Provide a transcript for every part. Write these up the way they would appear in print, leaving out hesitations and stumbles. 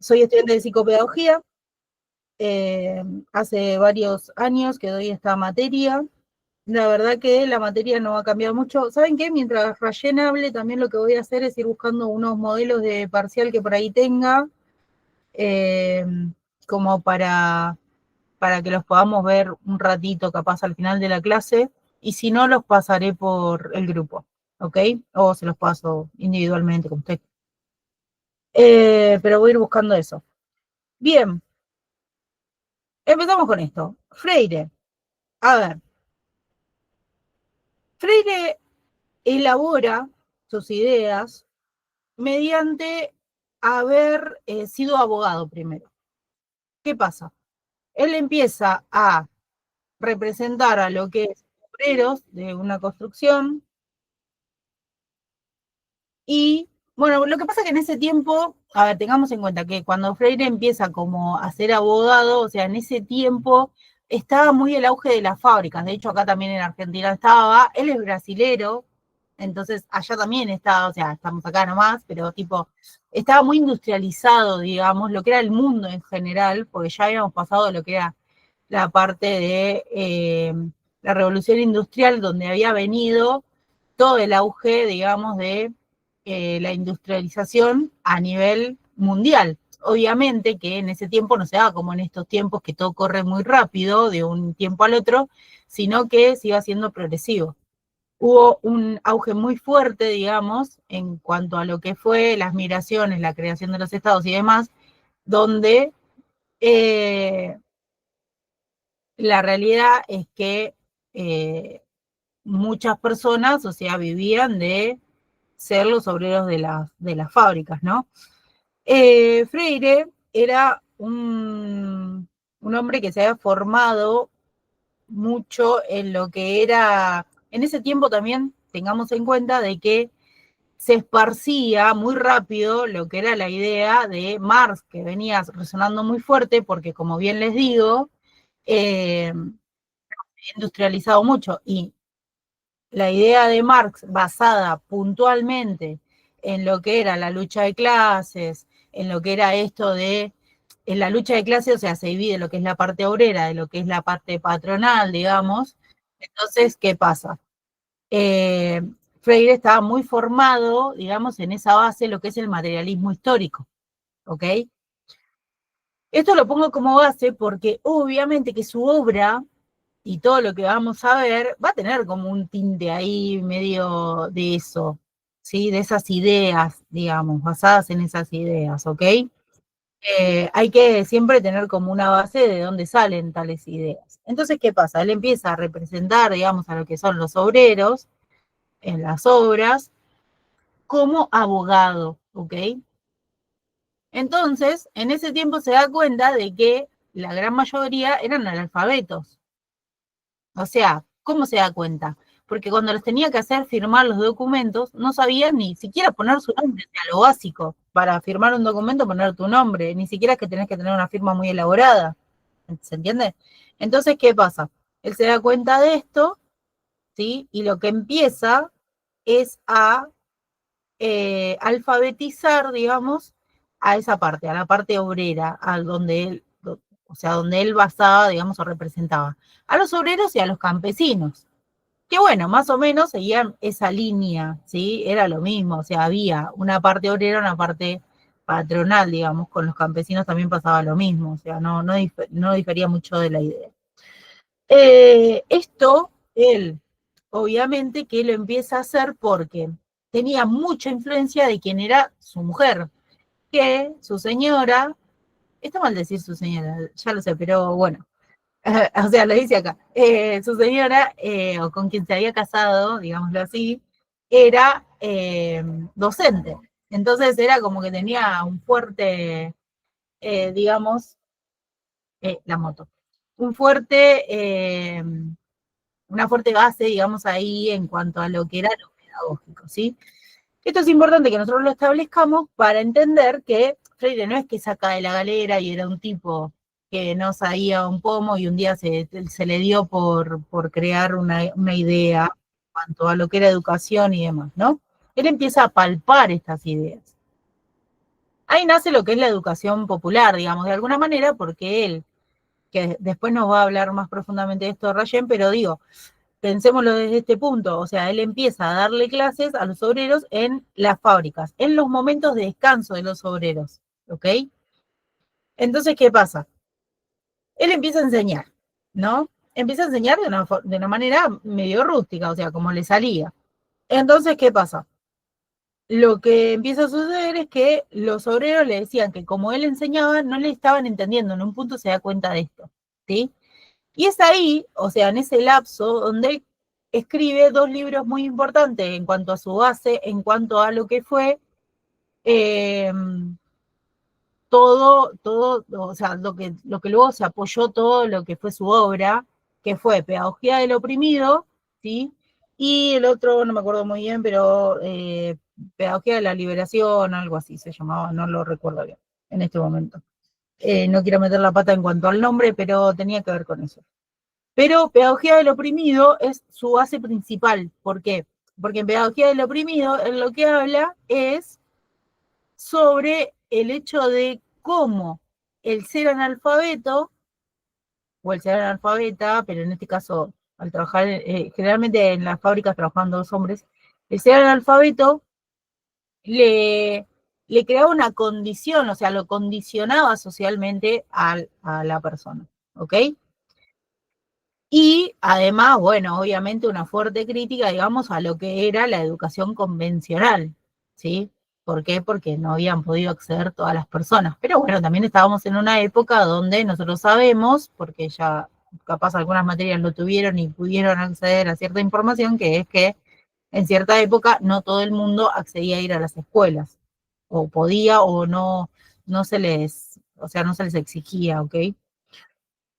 Soy estudiante de psicopedagogía, hace varios años que doy esta materia. La verdad que la materia no ha cambiado mucho. ¿Saben qué? Mientras Rayen hable, también lo que voy a hacer es ir buscando unos modelos de parcial que por ahí tenga, eh, como para que los podamos ver un ratito, capaz al final de la clase, y si no, los pasaré por el grupo, ¿ok? O se los paso individualmente, como usted. Pero voy a ir buscando eso. Bien, empezamos con esto. Freire. A ver, Freire elabora sus ideas mediante haber sido abogado primero. ¿Qué pasa? Él empieza a representar a lo que es obreros de una construcción y, bueno, lo que pasa es que en ese tiempo, a ver, tengamos en cuenta que cuando Freire empieza como a ser abogado, o sea, en ese tiempo estaba muy el auge de las fábricas, de hecho acá también en Argentina estaba, él es brasilero, entonces allá también estaba, o sea, estamos acá nomás, pero tipo, estaba muy industrializado, digamos, lo que era el mundo en general, porque ya habíamos pasado lo que era la parte de la revolución industrial, donde había venido todo el auge, digamos, de la industrialización a nivel mundial. Obviamente que en ese tiempo no se daba como en estos tiempos que todo corre muy rápido de un tiempo al otro, sino que se iba siendo progresivo. Hubo un auge muy fuerte, digamos, en cuanto a lo que fue las migraciones, la creación de los estados y demás, donde la realidad es que muchas personas, o sea, vivían de ser los obreros de las fábricas, ¿no? Freire era un hombre que se había formado mucho en lo que era, en ese tiempo también tengamos en cuenta de que se esparcía muy rápido lo que era la idea de Marx, que venía resonando muy fuerte, porque como bien les digo, industrializado mucho y la idea de Marx basada puntualmente en lo que era la lucha de clases, en lo que era esto de, en la lucha de clases, o sea, se divide lo que es la parte obrera de lo que es la parte patronal, digamos. Entonces, ¿qué pasa? Eh, Freire estaba muy formado, digamos, en esa base, lo que es el materialismo histórico, ¿ok? Esto lo pongo como base porque obviamente que su obra y todo lo que vamos a ver va a tener como un tinte ahí medio de eso, ¿sí? De esas ideas, digamos, basadas en esas ideas, ¿ok? Hay que siempre tener como una base de dónde salen tales ideas. Entonces, ¿qué pasa? Él empieza a representar, digamos, a lo que son los obreros en las obras como abogado, ¿ok? Entonces, en ese tiempo se da cuenta de que la gran mayoría eran analfabetos. O sea, ¿cómo se da cuenta? Porque cuando les tenía que hacer firmar los documentos, no sabían ni siquiera poner su nombre, o sea, lo básico. Para firmar un documento, poner tu nombre. Ni siquiera es que tenés que tener una firma muy elaborada. ¿Se entiende? Entonces, ¿qué pasa? Él se da cuenta de esto, ¿sí? Y lo que empieza es a alfabetizar, digamos, a esa parte, a la parte obrera, a donde él, o sea, donde él basaba, digamos, o representaba a los obreros y a los campesinos. Que bueno, más o menos seguían esa línea, ¿sí? Era lo mismo, o sea, había una parte obrera, una parte patronal, digamos, con los campesinos también pasaba lo mismo, o sea, no difería mucho de la idea. Esto, él, obviamente que lo empieza a hacer porque tenía mucha influencia de quien era su mujer, que su señora, está mal decir su señora, ya lo sé, pero bueno, o sea, lo dice acá, su señora, o con quien se había casado, digámoslo así, era docente. Entonces era como que tenía un fuerte, digamos, la moto, un fuerte, una fuerte base, digamos, ahí en cuanto a lo que era lo pedagógico, ¿sí? Esto es importante que nosotros lo establezcamos para entender que Freire no es que saca de la galera y era un tipo que no sabía un pomo y un día se le dio por crear una idea en cuanto a lo que era educación y demás, ¿no? Él empieza a palpar estas ideas. Ahí nace lo que es la educación popular, digamos, de alguna manera, porque él, que después nos va a hablar más profundamente de esto Rayen, pero digo, pensémoslo desde este punto, o sea, él empieza a darle clases a los obreros en las fábricas, en los momentos de descanso de los obreros, ¿ok? Entonces, ¿qué pasa? Él empieza a enseñar, ¿no? Empieza a enseñar de una manera medio rústica, o sea, como le salía. Entonces, ¿qué pasa? Lo que empieza a suceder es que los obreros le decían que como él enseñaba, no le estaban entendiendo, en un punto se da cuenta de esto, ¿sí? Y es ahí, o sea, en ese lapso, donde él escribe dos libros muy importantes en cuanto a su base, en cuanto a lo que fue eh, todo, o sea, lo que luego se apoyó todo lo que fue su obra, que fue Pedagogía del Oprimido, ¿sí? Y el otro, no me acuerdo muy bien, pero Pedagogía de la Liberación, algo así se llamaba, no lo recuerdo bien en este momento. No quiero meter la pata en cuanto al nombre, pero tenía que ver con eso. Pero Pedagogía del Oprimido es su base principal. ¿Por qué? Porque en Pedagogía del Oprimido en lo que habla es sobre el hecho de cómo el ser analfabeto, o el ser analfabeta, pero en este caso, al trabajar, generalmente en las fábricas trabajan dos hombres, el ser analfabeto le, le creaba una condición, o sea, lo condicionaba socialmente a la persona, ¿ok? Y además, bueno, obviamente una fuerte crítica, digamos, a lo que era la educación convencional, ¿sí? ¿Por qué? Porque no habían podido acceder todas las personas. Pero bueno, también estábamos en una época donde nosotros sabemos, porque ya capaz algunas materias lo tuvieron y pudieron acceder a cierta información, que es que en cierta época no todo el mundo accedía a ir a las escuelas, o podía o no, no se les, o sea, no se les exigía, ¿ok?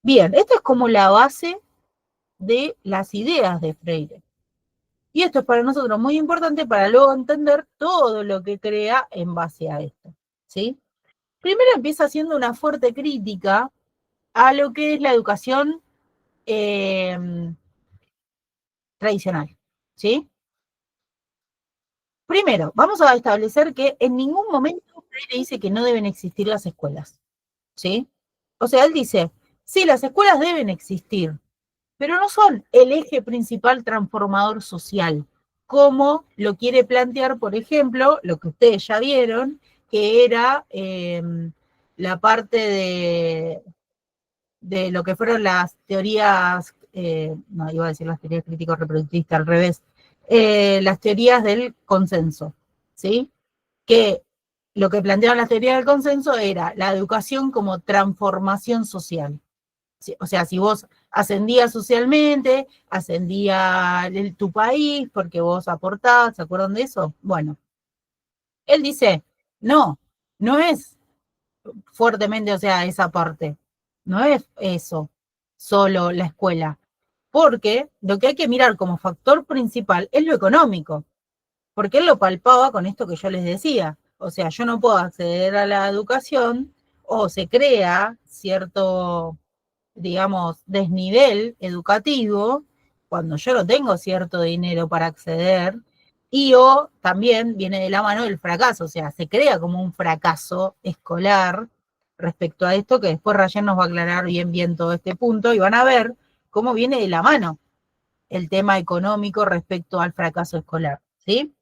Bien, esto es como la base de las ideas de Freire. Y esto es para nosotros muy importante para luego entender todo lo que crea en base a esto, ¿sí? Primero empieza haciendo una fuerte crítica a lo que es la educación tradicional, ¿sí? Primero, vamos a establecer que en ningún momento Freire dice que no deben existir las escuelas, ¿sí? O sea, él dice, sí, las escuelas deben existir, pero no son el eje principal transformador social, como lo quiere plantear, por ejemplo, lo que ustedes ya vieron, que era la parte de lo que fueron las teorías, no iba a decir las teorías crítico-reproductistas, al revés, las teorías del consenso, ¿sí? Que lo que planteaban las teorías del consenso era la educación como transformación social. O sea, si vos ascendías socialmente, ascendía tu país porque vos aportabas, ¿se acuerdan de eso? Bueno, él dice, no, no es fuertemente, o sea, esa parte, no es eso, solo la escuela, porque lo que hay que mirar como factor principal es lo económico, porque él lo palpaba con esto que yo les decía, o sea, yo no puedo acceder a la educación o se crea cierto, digamos, desnivel educativo, cuando yo no tengo cierto dinero para acceder, y o también viene de la mano el fracaso, o sea, se crea como un fracaso escolar respecto a esto, que después Rayen nos va a aclarar bien todo este punto, y van a ver cómo viene de la mano el tema económico respecto al fracaso escolar, ¿sí?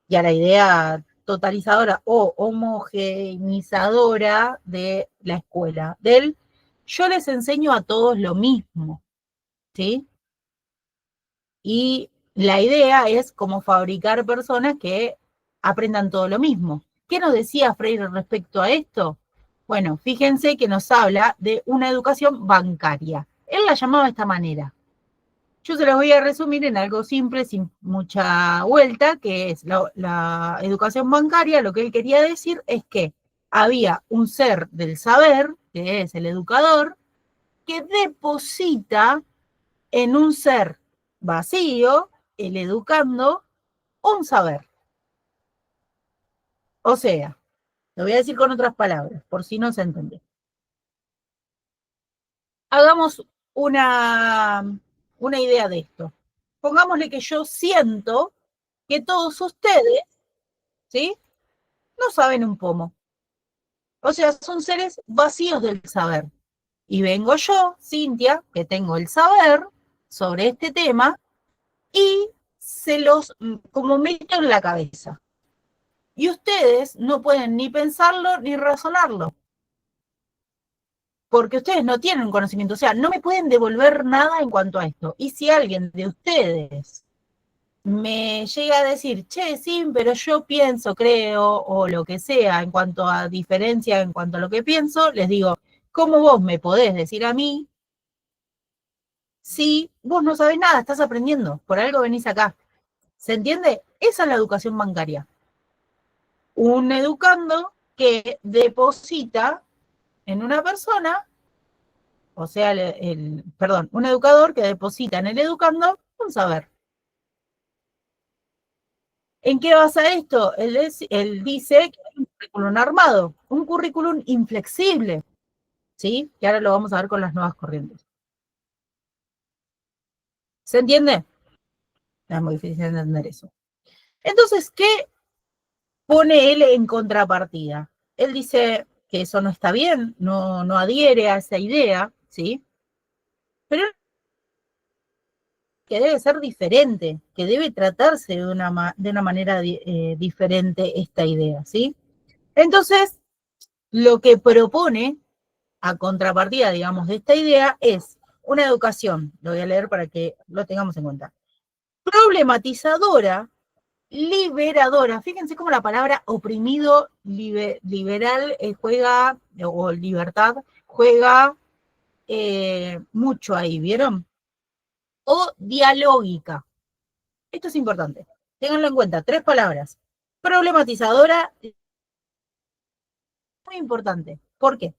Y a la idea totalizadora o homogeneizadora de la escuela, del yo les enseño a todos lo mismo, ¿sí? Y la idea es como fabricar personas que aprendan todo lo mismo. ¿Qué nos decía Freire respecto a esto? Bueno, fíjense que nos habla de una educación bancaria. Él la llamaba de esta manera. Yo se los voy a resumir en algo simple, sin mucha vuelta, que es la educación bancaria. Lo que él quería decir es que había un ser del saber, que es el educador, que deposita en un ser vacío, el educando, un saber. O sea, lo voy a decir con otras palabras, por si no se entendió. Hagamos una idea de esto. Pongámosle que yo siento que todos ustedes, ¿sí? No saben un pomo. O sea, son seres vacíos del saber. Y vengo yo, Cintia, que tengo el saber sobre este tema, y se los como meto en la cabeza. Y ustedes no pueden ni pensarlo ni razonarlo, porque ustedes no tienen un conocimiento, o sea, no me pueden devolver nada en cuanto a esto. Y si alguien de ustedes me llega a decir, che, sí, pero yo pienso, creo, o lo que sea, en cuanto a diferencia, en cuanto a lo que pienso, les digo, ¿cómo vos me podés decir a mí si vos no sabés nada, estás aprendiendo, por algo venís acá? ¿Se entiende? Esa es la educación bancaria. Un educando que deposita en una persona, o sea, perdón, un educador que deposita en el educando un saber. ¿En qué basa esto? Él dice que hay un currículum armado, un currículum inflexible, ¿sí? Que ahora lo vamos a ver con las nuevas corrientes. ¿Se entiende? Es muy difícil entender eso. Entonces, ¿qué pone él en contrapartida? Él dice que eso no está bien, no adhiere a esa idea, ¿sí? Pero que debe ser diferente, que debe tratarse de una manera diferente esta idea, ¿sí? Entonces, lo que propone a contrapartida, digamos, de esta idea es una educación, lo voy a leer para que lo tengamos en cuenta, problematizadora, liberadora. Fíjense cómo la palabra oprimido, liberal juega, o libertad, juega mucho ahí, ¿vieron? O dialógica. Esto es importante. Ténganlo en cuenta, 3 palabras. Problematizadora, muy importante. ¿Por qué?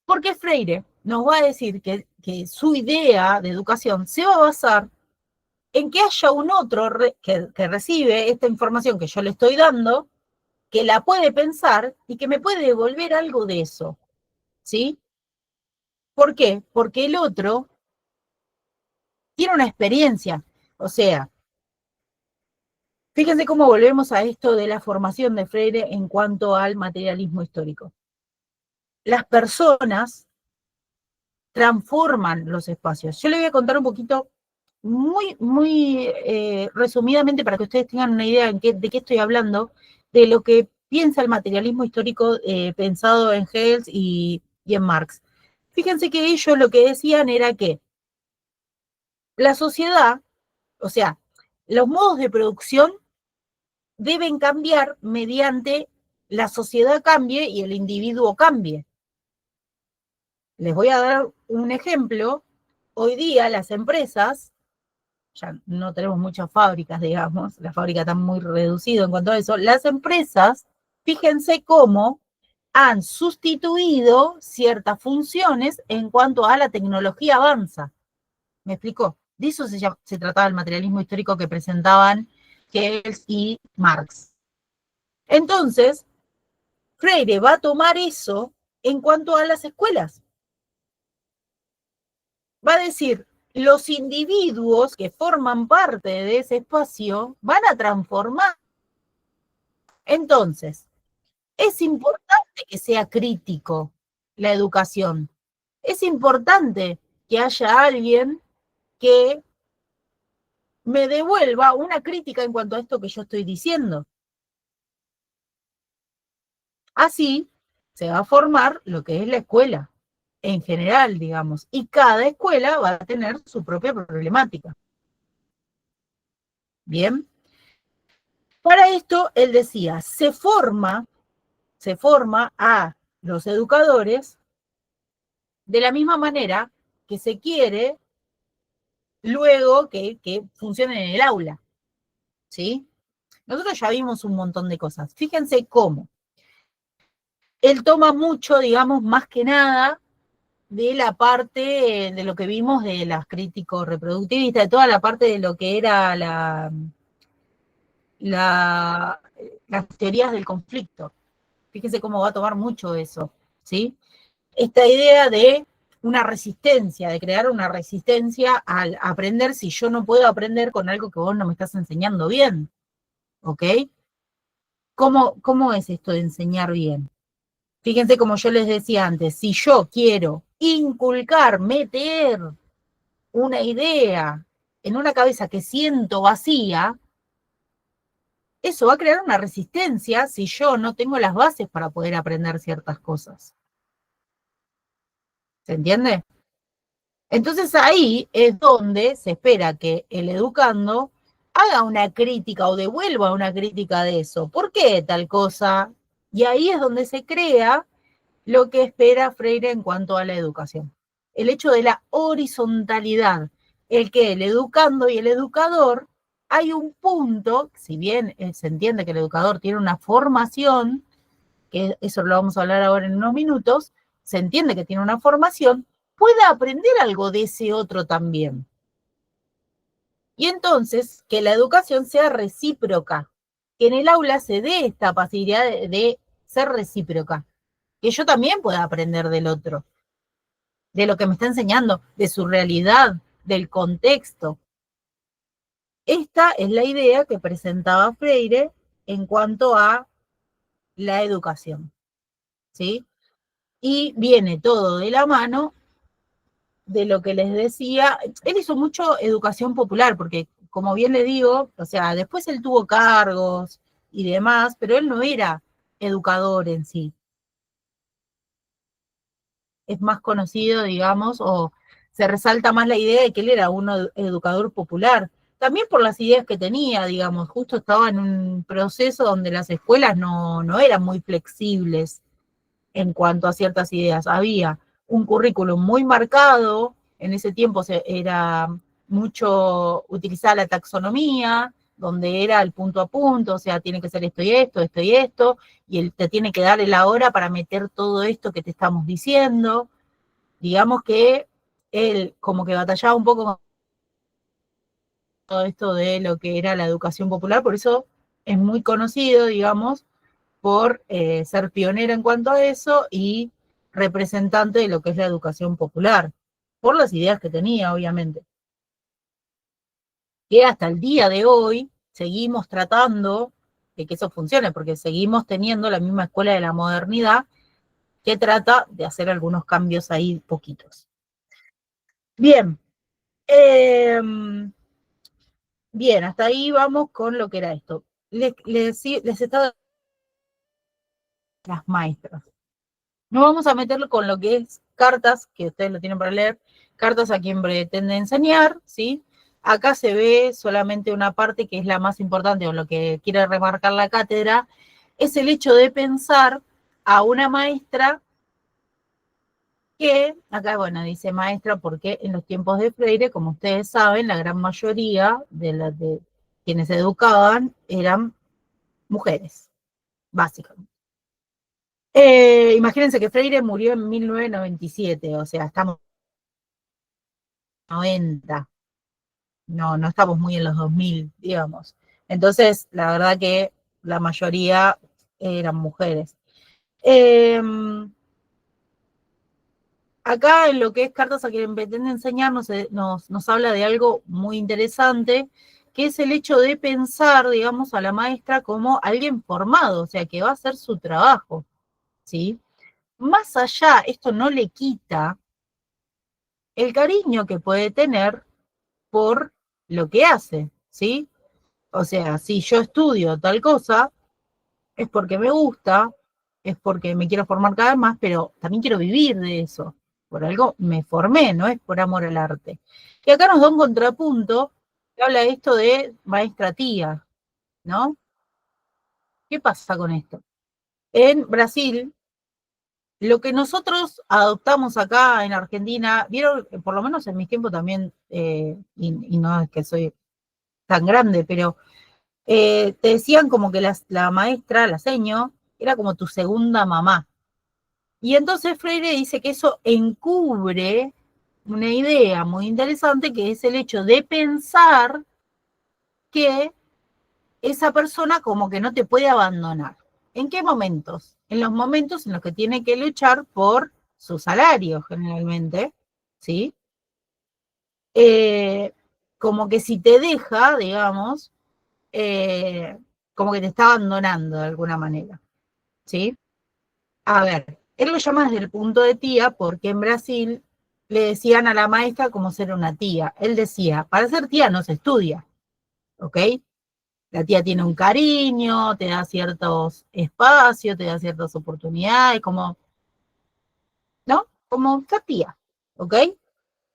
Porque Freire nos va a decir que su idea de educación se va a basar en que haya un otro que recibe esta información que yo le estoy dando, que la puede pensar y que me puede devolver algo de eso, ¿sí? ¿Por qué? Porque el otro tiene una experiencia, o sea, fíjense cómo volvemos a esto de la formación de Freire en cuanto al materialismo histórico. Las personas transforman los espacios. Yo le voy a contar un poquito, muy resumidamente, para que ustedes tengan una idea de qué estoy hablando, de lo que piensa el materialismo histórico pensado en Hegel y en Marx. Fíjense que ellos lo que decían era que la sociedad, o sea, los modos de producción deben cambiar mediante la sociedad cambie y el individuo cambie. Les voy a dar un ejemplo. Hoy día las empresas, ya no tenemos muchas fábricas, digamos, la fábrica está muy reducido en cuanto a eso, las empresas, fíjense cómo han sustituido ciertas funciones en cuanto a la tecnología avanza. ¿Me explicó? De eso se trataba el materialismo histórico que presentaban Hegel y Marx. Entonces, Freire va a tomar eso en cuanto a las escuelas. Va a decir, los individuos que forman parte de ese espacio van a transformar. Entonces, es importante que sea crítico la educación. Es importante que haya alguien que me devuelva una crítica en cuanto a esto que yo estoy diciendo. Así se va a formar lo que es la escuela en general, digamos, y cada escuela va a tener su propia problemática. Bien, para esto él decía, se forma a los educadores de la misma manera que se quiere luego que funcionen en el aula, ¿sí? Nosotros ya vimos un montón de cosas. Fíjense cómo. Él toma mucho, digamos, más que nada, de la parte de lo que vimos de las críticos reproductivistas, de toda la parte de lo que era las teorías del conflicto. Fíjense cómo va a tomar mucho eso, ¿sí? Esta idea de una resistencia, de crear una resistencia al aprender si yo no puedo aprender con algo que vos no me estás enseñando bien, ¿ok? ¿Cómo es esto de enseñar bien? Fíjense, como yo les decía antes, si yo quiero inculcar, meter una idea en una cabeza que siento vacía, eso va a crear una resistencia si yo no tengo las bases para poder aprender ciertas cosas. ¿Se entiende? Entonces ahí es donde se espera que el educando haga una crítica o devuelva una crítica de eso. ¿Por qué tal cosa? Y ahí es donde se crea lo que espera Freire en cuanto a la educación. El hecho de la horizontalidad, el que el educando y el educador, hay un punto, si bien se entiende que el educador tiene una formación, que eso lo vamos a hablar ahora en unos minutos, se entiende que tiene una formación, pueda aprender algo de ese otro también. Y entonces, que la educación sea recíproca, que en el aula se dé esta posibilidad de ser recíproca, que yo también pueda aprender del otro, de lo que me está enseñando, de su realidad, del contexto. Esta es la idea que presentaba Freire en cuanto a la educación, ¿sí? Y viene todo de la mano de lo que les decía. Él hizo mucho educación popular, porque como bien le digo, o sea, después él tuvo cargos y demás, pero él no era educador en sí. Es más conocido, digamos, o se resalta más la idea de que él era un educador popular, también por las ideas que tenía, digamos, justo estaba en un proceso donde las escuelas no eran muy flexibles en cuanto a ciertas ideas. Había un currículum muy marcado, en ese tiempo era mucho utilizar la taxonomía, donde era el punto a punto, o sea, tiene que ser esto y esto, y él te tiene que dar la hora para meter todo esto que te estamos diciendo. Digamos que él como que batallaba un poco con todo esto de lo que era la educación popular, por eso es muy conocido, digamos, por ser pionero en cuanto a eso y representante de lo que es la educación popular, por las ideas que tenía, obviamente. Que hasta el día de hoy seguimos tratando de que eso funcione, porque seguimos teniendo la misma escuela de la modernidad que trata de hacer algunos cambios ahí poquitos. Bien, eh, bien, hasta ahí vamos con lo que era esto. Les estaba las maestras. No vamos a meterlo con lo que es cartas, que ustedes lo tienen para leer, cartas a quien pretende enseñar, ¿sí? Acá se ve solamente una parte que es la más importante, o lo que quiere remarcar la cátedra, es el hecho de pensar a una maestra que, acá, bueno, dice maestra porque en los tiempos de Freire, como ustedes saben, la gran mayoría de quienes se educaban eran mujeres, básicamente. Imagínense que Freire murió en 1997, o sea, estamos en 90, no estamos muy en los 2000, digamos. Entonces, la verdad que la mayoría eran mujeres. Eh, Acá en lo que es Cartas a quien pretende enseñar nos habla de algo muy interesante, que es el hecho de pensar, digamos, a la maestra como alguien formado, o sea, que va a hacer su trabajo, ¿sí? Más allá, esto no le quita el cariño que puede tener por lo que hace, ¿sí? O sea, si yo estudio tal cosa, es porque me gusta, es porque me quiero formar cada vez más, pero también quiero vivir de eso. Por algo me formé, no es por amor al arte. Y acá nos da un contrapunto que habla de esto de maestra tía, ¿no? ¿Qué pasa con esto? En Brasil, lo que nosotros adoptamos acá en Argentina, vieron, por lo menos en mis tiempos también, y no es que soy tan grande, pero te decían como que la maestra, la seño, era como tu segunda mamá. Y entonces Freire dice que eso encubre una idea muy interesante, que es el hecho de pensar que esa persona como que no te puede abandonar. ¿En qué momentos? En los momentos en los que tiene que luchar por su salario, generalmente, ¿sí? Eh, Como que si te deja, digamos, eh, como que te está abandonando de alguna manera, ¿sí? A ver, él lo llama desde el punto de tía porque en Brasil le decían a la maestra como ser una tía. Él decía, para ser tía no se estudia, ¿ok? La tía tiene un cariño, te da ciertos espacios, te da ciertas oportunidades, como, ¿no? Como ser tía, ¿ok?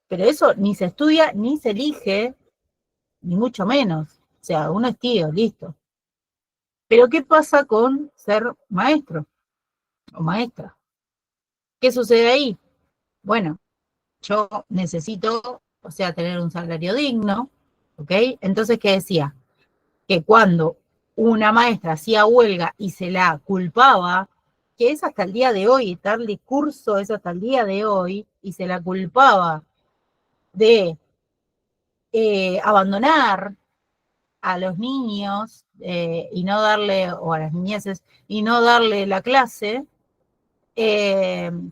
Pero eso ni se estudia, ni se elige, ni mucho menos. O sea, uno es tío, listo. Pero ¿qué pasa con ser maestro o maestra? ¿Qué sucede ahí? Bueno, yo necesito, o sea, tener un salario digno, ¿ok? Entonces, ¿qué decía? Que cuando una maestra hacía huelga y se la culpaba, que es hasta el día de hoy, tal discurso es hasta el día de hoy, y se la culpaba de abandonar a los niños y no darle, o a las niñeces, y no darle la clase,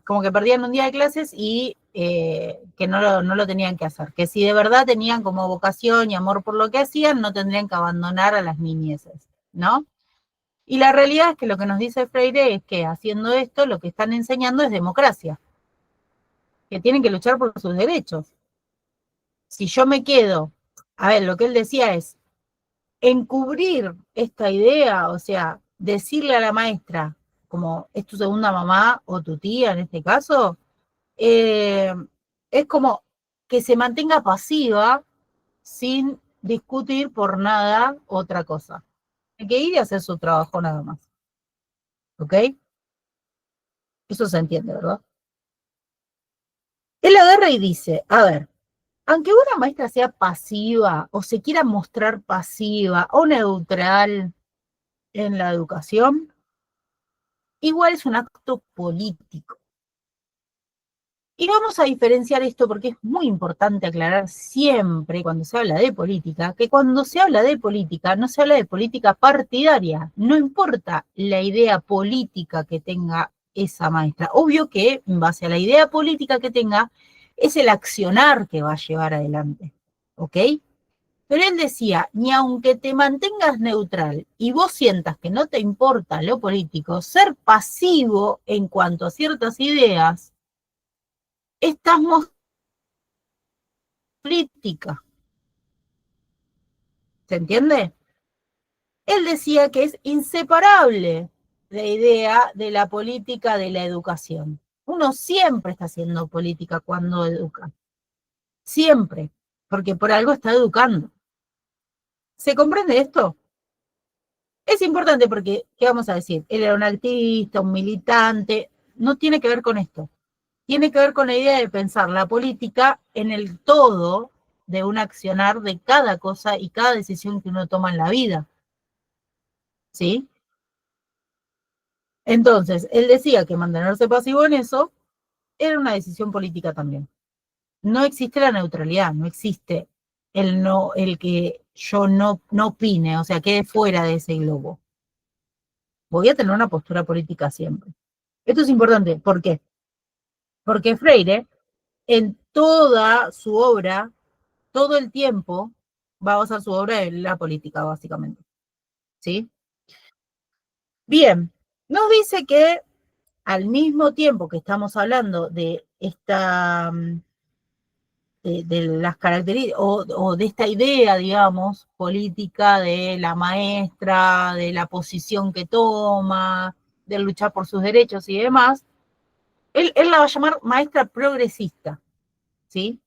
como que perdían un día de clases y que no lo tenían que hacer. Que si de verdad tenían como vocación y amor por lo que hacían, no tendrían que abandonar a las niñeces, ¿no? Y la realidad es que lo que nos dice Freire es que haciendo esto lo que están enseñando es democracia, que tienen que luchar por sus derechos. Si yo me quedo, a ver, lo que él decía es, encubrir esta idea, o sea, decirle a la maestra, como es tu segunda mamá o tu tía en este caso, eh, es como que se mantenga pasiva sin discutir por nada otra cosa. Hay que ir y hacer su trabajo nada más. ¿Ok? Eso se entiende, ¿verdad? Él agarra y dice, a ver, aunque una maestra sea pasiva o se quiera mostrar pasiva o neutral en la educación, igual es un acto político. Y vamos a diferenciar esto porque es muy importante aclarar siempre cuando se habla de política, que cuando se habla de política no se habla de política partidaria, no importa la idea política que tenga esa maestra. Obvio que en base a la idea política que tenga es el accionar que va a llevar adelante, ¿ok? Pero él decía, ni aunque te mantengas neutral y vos sientas que no te importa lo político, ser pasivo en cuanto a ciertas ideas, estás política. ¿Se entiende? Él decía que es inseparable la idea de la política de la educación. Uno siempre está haciendo política cuando educa. Siempre. Porque por algo está educando. ¿Se comprende esto? Es importante porque, ¿qué vamos a decir? Él era un activista, un militante. No tiene que ver con esto. Tiene que ver con la idea de pensar la política en el todo de un accionar de cada cosa y cada decisión que uno toma en la vida. ¿Sí? Entonces, él decía que mantenerse pasivo en eso era una decisión política también. No existe la neutralidad, no existe el no, el que yo no opine, o sea, quede fuera de ese globo. Voy a tener una postura política siempre. Esto es importante, ¿por qué? Porque Freire, en toda su obra, todo el tiempo, va a basar su obra en la política, básicamente. ¿Sí? Bien, nos dice que al mismo tiempo que estamos hablando de esta de las características o de esta idea, digamos, política de la maestra, de la posición que toma, de luchar por sus derechos y demás, él la va a llamar maestra progresista, ¿sí?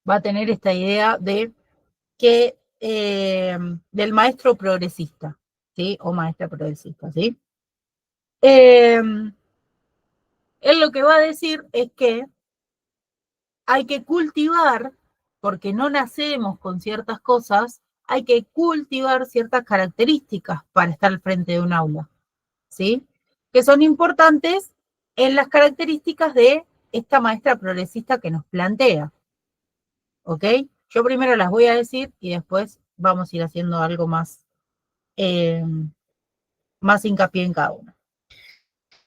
Va a tener esta idea de que del maestro progresista, ¿sí? O maestra progresista, ¿sí? Eh, él lo que va a decir es que hay que cultivar, porque no nacemos con ciertas cosas, hay que cultivar ciertas características para estar al frente de un aula, ¿sí? Que son importantes en las características de esta maestra progresista que nos plantea, ¿ok? Yo primero las voy a decir y después vamos a ir haciendo algo eh, más hincapié en cada una.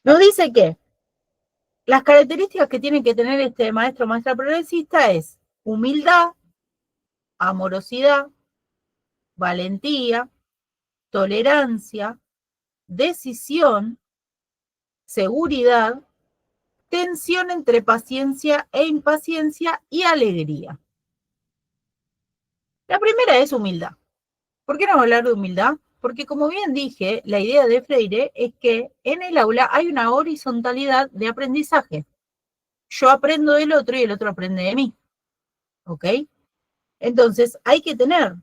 Nos dice que las características que tiene que tener este maestro o maestra progresista es humildad, amorosidad, valentía, tolerancia, decisión, seguridad, tensión entre paciencia e impaciencia y alegría. La primera es humildad. ¿Por qué no hablar de humildad? Porque como bien dije, la idea de Freire es que en el aula hay una horizontalidad de aprendizaje. Yo aprendo del otro y el otro aprende de mí. ¿Ok? Entonces hay que tener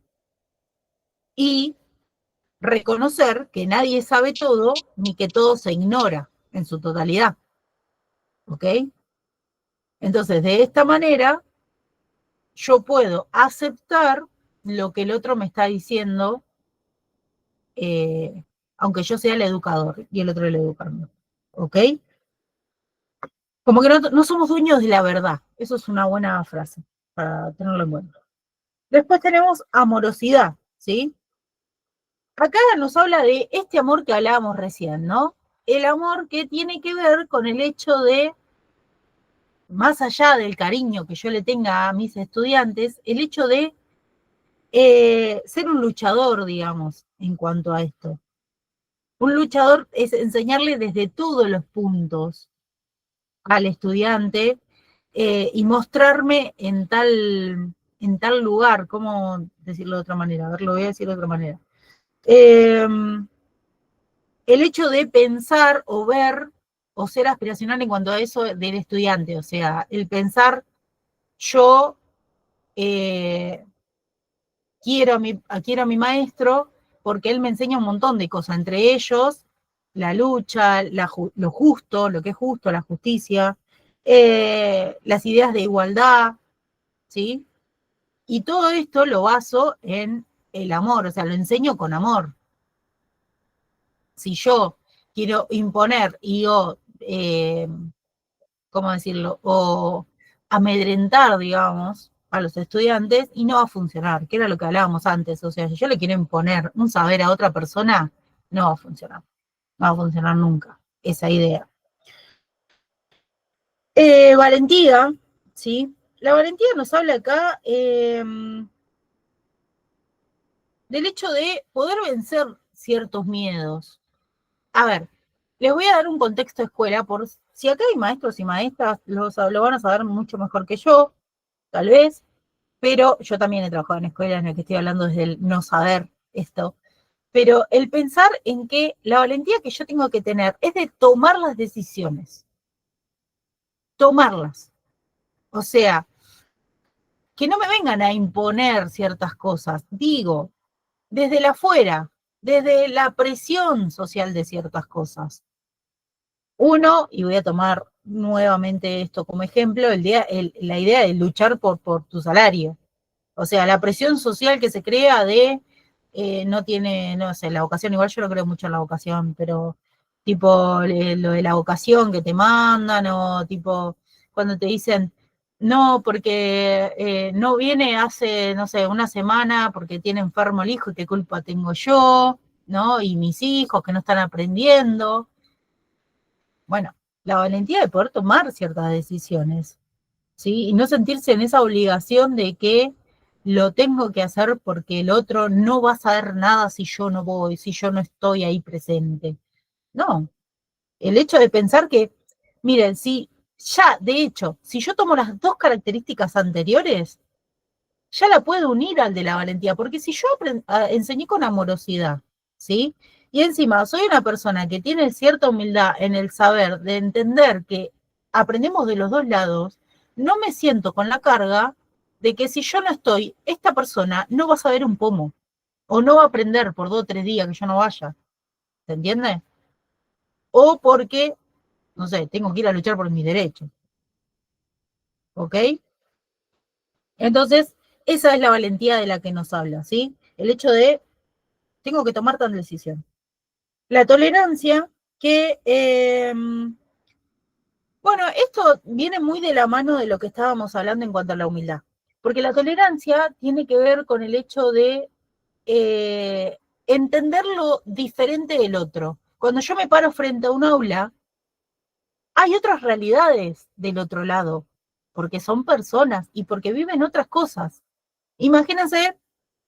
y reconocer que nadie sabe todo ni que todo se ignora en su totalidad. ¿Ok? Entonces, de esta manera, yo puedo aceptar lo que el otro me está diciendo, aunque yo sea el educador y el otro el educando. ¿Ok? Como que no somos dueños de la verdad. Eso es una buena frase para tenerlo en cuenta. Después tenemos amorosidad, ¿sí? Acá nos habla de este amor que hablábamos recién, ¿no? El amor que tiene que ver con el hecho de, más allá del cariño que yo le tenga a mis estudiantes, el hecho de ser un luchador, digamos, en cuanto a esto. Un luchador es enseñarle desde todos los puntos al estudiante y mostrarme en tal lugar, ¿cómo decirlo de otra manera? A ver, lo voy a decir de otra manera. El hecho de pensar o ver o ser aspiracional en cuanto a eso del estudiante, o sea, el pensar yo eh, quiero a mi maestro porque él me enseña un montón de cosas, entre ellos la lucha, lo justo, lo que es justo, la justicia, las ideas de igualdad, ¿sí? Y todo esto lo baso en el amor, o sea, lo enseño con amor. Si yo quiero imponer y ¿cómo decirlo? O amedrentar, digamos, a los estudiantes y no va a funcionar, que era lo que hablábamos antes. O sea, si yo le quiero imponer un saber a otra persona, no va a funcionar. No va a funcionar nunca esa idea. Valentía, ¿sí? La valentía nos habla acá del hecho de poder vencer ciertos miedos. A ver, les voy a dar un contexto de escuela, por si acá hay maestros y maestras, lo van a saber mucho mejor que yo, tal vez, pero yo también he trabajado en escuelas en el que estoy hablando desde el no saber esto, pero el pensar en que la valentía que yo tengo que tener es de tomar las decisiones, tomarlas. O sea, que no me vengan a imponer ciertas cosas, digo, desde el afuera, desde la presión social de ciertas cosas. Uno, y voy a tomar nuevamente esto como ejemplo, la idea de luchar por tu salario. O sea, la presión social que se crea de, no tiene, no sé, la vocación, igual yo no creo mucho en la vocación, pero tipo lo de la vocación que te mandan, o tipo cuando te dicen, no, porque no viene hace, no sé, una semana porque tiene enfermo el hijo y qué culpa tengo yo, ¿no? Y mis hijos que no están aprendiendo. Bueno, la valentía de poder tomar ciertas decisiones, ¿sí? Y no sentirse en esa obligación de que lo tengo que hacer porque el otro no va a saber nada si yo no voy, si yo no estoy ahí presente. No, el hecho de pensar que, miren, si ya, de hecho, si yo tomo las dos características anteriores, ya la puedo unir al de la valentía, porque si yo enseñé con amorosidad, ¿sí? Y encima soy una persona que tiene cierta humildad en el saber de entender que aprendemos de los dos lados, no me siento con la carga de que si yo no estoy, esta persona no va a saber un pomo, o no va a aprender por 2 o 3 días que yo no vaya, ¿se entiende? O porque, no sé, tengo que ir a luchar por mis derechos, ¿ok? Entonces, esa es la valentía de la que nos habla, ¿sí? El hecho de tengo que tomar tal decisión. La tolerancia, que, bueno, esto viene muy de la mano de lo que estábamos hablando en cuanto a la humildad, porque la tolerancia tiene que ver con el hecho de entender lo diferente del otro. Cuando yo me paro frente a un aula, hay otras realidades del otro lado, porque son personas y porque viven otras cosas. Imagínense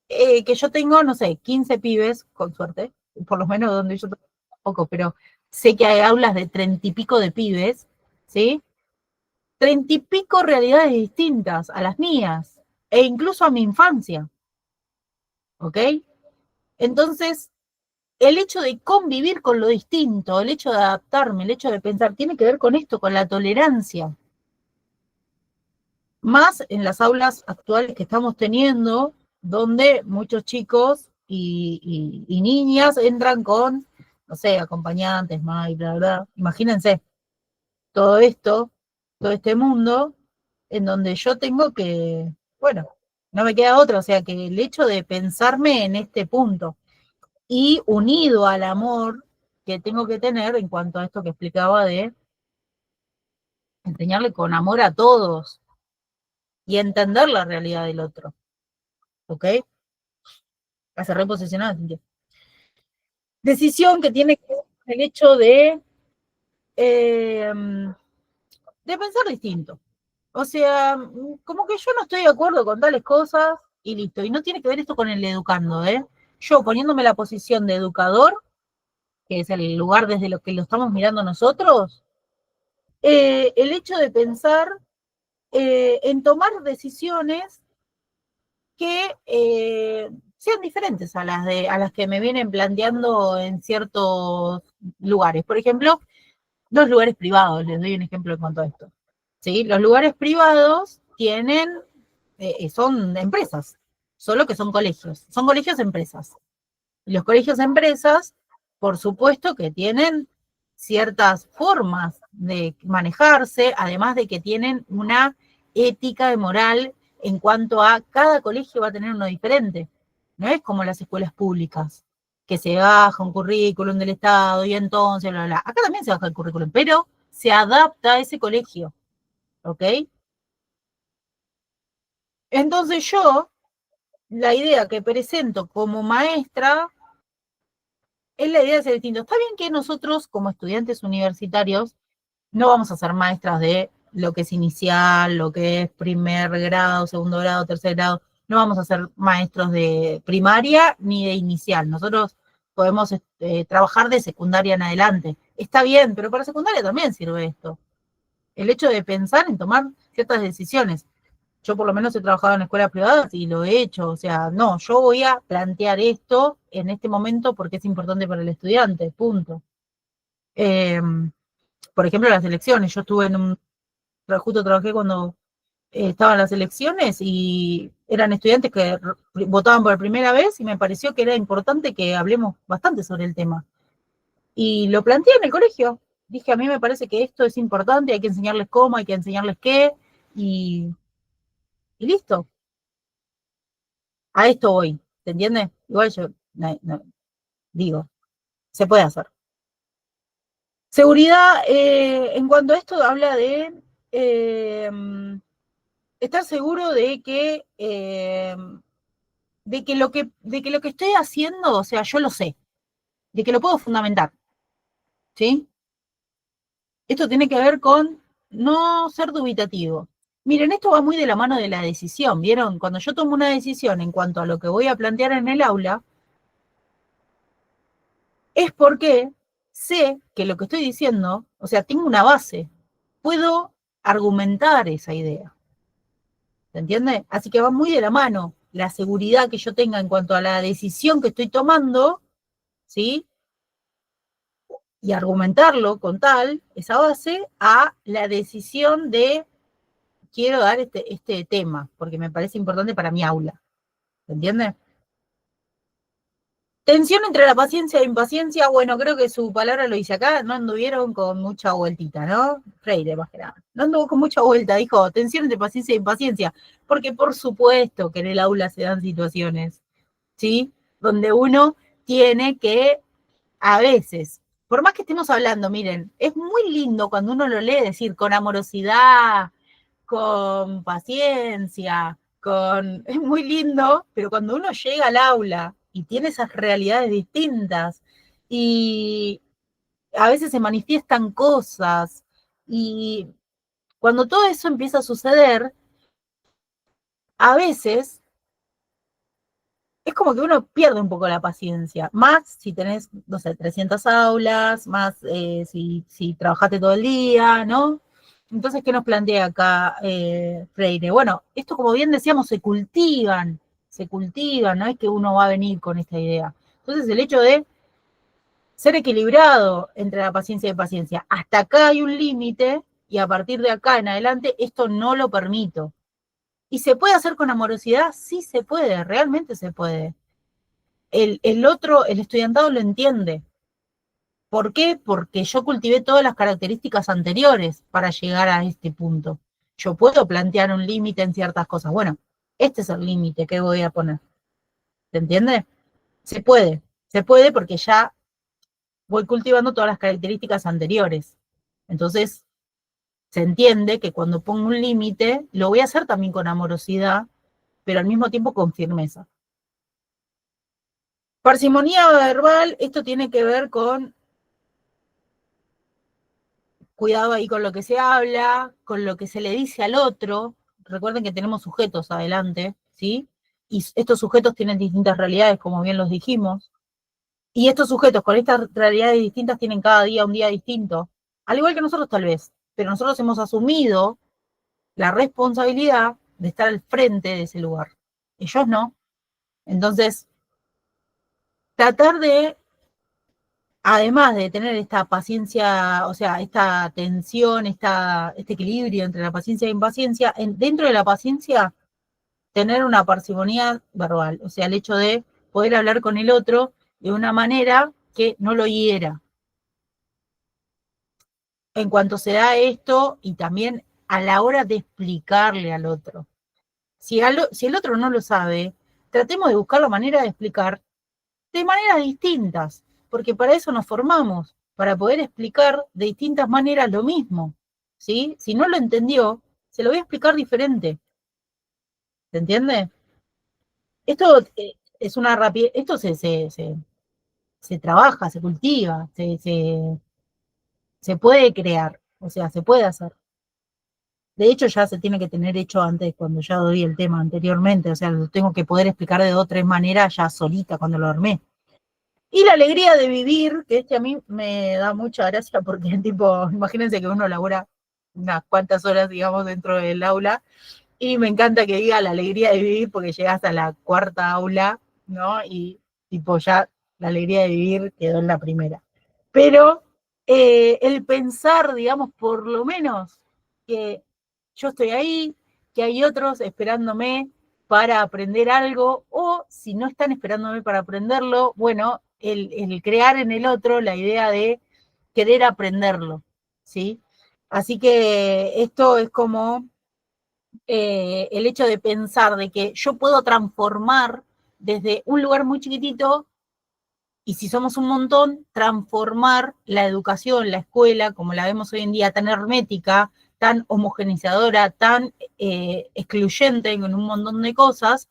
que yo tengo, no sé, 15 pibes, con suerte, por lo menos donde yo poco, pero sé que hay aulas de 30 y pico de pibes, ¿sí? 30 y pico realidades distintas a las mías, e incluso a mi infancia, ¿ok? Entonces, el hecho de convivir con lo distinto, el hecho de adaptarme, el hecho de pensar, tiene que ver con esto, con la tolerancia. Más en las aulas actuales que estamos teniendo, donde muchos chicos y niñas entran con, no sé, acompañantes, más y bla, bla. Imagínense todo esto, todo este mundo, en donde yo tengo que, bueno, no me queda otra, o sea que el hecho de pensarme en este punto y unido al amor que tengo que tener en cuanto a esto que explicaba de enseñarle con amor a todos y entender la realidad del otro, ¿ok? Hace reposicionar. Decisión que tiene que ver con el hecho eh, de pensar distinto. O sea, como que yo no estoy de acuerdo con tales cosas y listo. Y no tiene que ver esto con el educando, ¿eh? Yo poniéndome la posición de educador, que es el lugar desde lo que lo estamos mirando nosotros, el hecho de pensar en tomar decisiones que sean diferentes a las que me vienen planteando en ciertos lugares. Por ejemplo, los lugares privados, les doy un ejemplo en cuanto a esto. ¿Sí? Los lugares privados tienen, son empresas, solo que son colegios empresas. Los colegios empresas, por supuesto que tienen ciertas formas de manejarse, además de que tienen una ética y moral en cuanto a cada colegio va a tener uno diferente. No es como las escuelas públicas, que se baja un currículum del Estado y entonces, bla, bla. Acá también se baja el currículum, pero se adapta a ese colegio, ¿ok? Entonces yo, la idea que presento como maestra es la idea de ser distinto. Está bien que nosotros, como estudiantes universitarios, no vamos a ser maestras de lo que es inicial, lo que es primer grado, segundo grado, tercer grado. No vamos a ser maestros de primaria ni de inicial. Nosotros podemos trabajar de secundaria en adelante. Está bien, pero para secundaria también sirve esto. El hecho de pensar en tomar ciertas decisiones. Yo por lo menos he trabajado en escuelas privadas y lo he hecho. O sea, no, yo voy a plantear esto en este momento porque es importante para el estudiante, punto. Eh, por ejemplo, las elecciones. Yo estuve en un, justo trabajé cuando estaban las elecciones y eran estudiantes que votaban por primera vez y me pareció que era importante que hablemos bastante sobre el tema. Y lo planteé en el colegio. Dije, a mí me parece que esto es importante, hay que enseñarles cómo, hay que enseñarles qué, y, y listo. A esto voy, ¿se entiende? Igual yo digo, se puede hacer. Seguridad, en cuanto a esto, habla de eh, estar seguro de que lo que estoy haciendo, o sea, yo lo sé, de que lo puedo fundamentar, ¿sí? Esto tiene que ver con no ser dubitativo. Miren, esto va muy de la mano de la decisión, ¿vieron? Cuando yo tomo una decisión en cuanto a lo que voy a plantear en el aula, es porque sé que lo que estoy diciendo, o sea, tengo una base, puedo argumentar esa idea, ¿se entiende? Así que va muy de la mano la seguridad que yo tenga en cuanto a la decisión que estoy tomando, ¿sí? Y argumentarlo con tal, esa base, a la decisión de quiero dar este tema, porque me parece importante para mi aula, ¿se entiende? Tensión entre la paciencia e impaciencia, bueno, creo que su palabra lo dice acá, no anduvieron con mucha vueltita, ¿no? Freire, más que nada. No anduvo con mucha vuelta, dijo tensión entre paciencia e impaciencia, porque por supuesto que en el aula se dan situaciones, ¿sí? Donde uno tiene que, a veces, por más que estemos hablando, miren, es muy lindo cuando uno lo lee decir con amorosidad, con paciencia, es muy lindo, pero cuando uno llega al aula y tiene esas realidades distintas y a veces se manifiestan cosas y cuando todo eso empieza a suceder, a veces es como que uno pierde un poco la paciencia, más si tenés, no sé, 300 aulas, más si trabajaste todo el día, ¿no? Entonces, ¿qué nos plantea acá Freire? Bueno, esto como bien decíamos, se cultivan, no es que uno va a venir con esta idea. Entonces, el hecho de ser equilibrado entre la paciencia y la paciencia, hasta acá hay un límite y a partir de acá en adelante esto no lo permito. ¿Y se puede hacer con amorosidad? Sí se puede, realmente se puede. El otro, el estudiantado lo entiende. ¿Por qué? Porque yo cultivé todas las características anteriores para llegar a este punto. Yo puedo plantear un límite en ciertas cosas. Bueno, este es el límite que voy a poner. ¿Se entiende? Se puede porque ya voy cultivando todas las características anteriores. Entonces, se entiende que cuando pongo un límite, lo voy a hacer también con amorosidad, pero al mismo tiempo con firmeza. Parsimonía verbal, esto tiene que ver con cuidado ahí con lo que se habla, con lo que se le dice al otro. Recuerden que tenemos sujetos adelante, ¿sí? Y estos sujetos tienen distintas realidades, como bien los dijimos. Y estos sujetos con estas realidades distintas tienen cada día un día distinto. Al igual que nosotros tal vez, pero nosotros hemos asumido la responsabilidad de estar al frente de ese lugar. Ellos no. Entonces, tratar de, además de tener esta paciencia, o sea, esta tensión, este equilibrio entre la paciencia e impaciencia, dentro de la paciencia, tener una parsimonía verbal, o sea, el hecho de poder hablar con el otro de una manera que no lo hiera. En cuanto se da esto, y también a la hora de explicarle al otro. Si el otro no lo sabe, tratemos de buscar la manera de explicar de maneras distintas, porque para eso nos formamos, para poder explicar de distintas maneras lo mismo, ¿sí? Si no lo entendió, se lo voy a explicar diferente, ¿se entiende? Esto es una rapidez, esto se trabaja, se cultiva, se puede crear, o sea, se puede hacer. De hecho, ya se tiene que tener hecho antes, cuando ya doy el tema anteriormente, o sea, lo tengo que poder explicar de 2 o 3 maneras ya solita cuando lo armé. Y la alegría de vivir, que a mí me da mucha gracia porque, tipo, imagínense que uno labora unas cuantas horas, digamos, dentro del aula, y me encanta que diga la alegría de vivir porque llegas a la cuarta aula, ¿no? Y, tipo, ya la alegría de vivir quedó en la primera. Pero el pensar, digamos, por lo menos que yo estoy ahí, que hay otros esperándome para aprender algo, o si no están esperándome para aprenderlo, bueno, el crear en el otro la idea de querer aprenderlo, ¿sí? Así que esto es como el hecho de pensar de que yo puedo transformar desde un lugar muy chiquitito, y si somos un montón, transformar la educación, la escuela, como la vemos hoy en día, tan hermética, tan homogeneizadora, tan excluyente en un montón de cosas,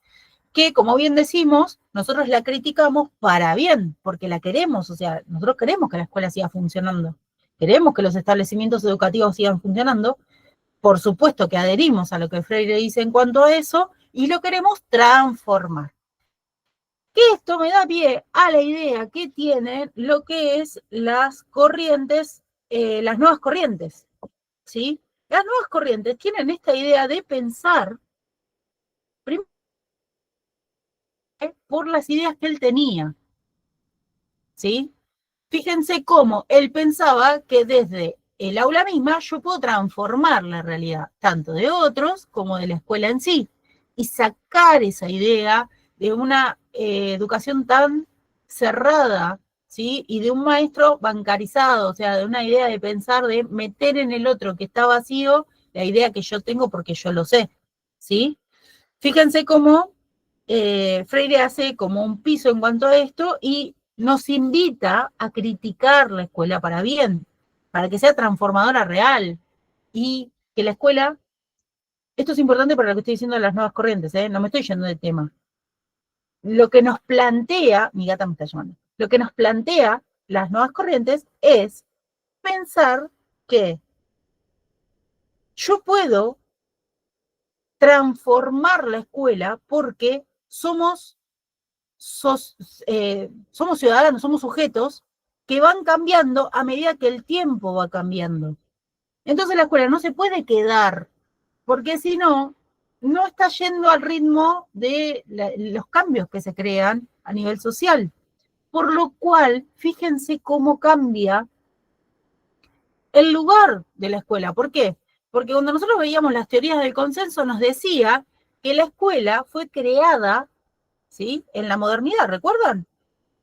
que, como bien decimos, nosotros la criticamos para bien, porque la queremos, o sea, nosotros queremos que la escuela siga funcionando, queremos que los establecimientos educativos sigan funcionando, por supuesto que adherimos a lo que Freire dice en cuanto a eso, y lo queremos transformar. Que esto me da pie a la idea que tienen lo que es las corrientes, las nuevas corrientes, ¿sí? Las nuevas corrientes tienen esta idea de pensar primero por las ideas que él tenía, ¿sí? Fíjense cómo él pensaba que desde el aula misma yo puedo transformar la realidad, tanto de otros como de la escuela en sí, y sacar esa idea de una educación tan cerrada, ¿sí? Y de un maestro bancarizado, o sea, de una idea de pensar, de meter en el otro que está vacío la idea que yo tengo porque yo lo sé, ¿sí? Fíjense cómo Freire hace como un piso en cuanto a esto y nos invita a criticar la escuela para bien, para que sea transformadora real y que la escuela, esto es importante para lo que estoy diciendo de las nuevas corrientes, no me estoy yendo de tema. Lo que nos plantea, mi gata me está llamando, lo que nos plantea las nuevas corrientes es pensar que yo puedo transformar la escuela porque somos somos ciudadanos, somos sujetos que van cambiando a medida que el tiempo va cambiando. Entonces la escuela no se puede quedar, porque si no, no está yendo al ritmo de los cambios que se crean a nivel social. Por lo cual, fíjense cómo cambia el lugar de la escuela. ¿Por qué? Porque cuando nosotros veíamos las teorías del consenso nos decía que la escuela fue creada, ¿sí?, en la modernidad, ¿recuerdan?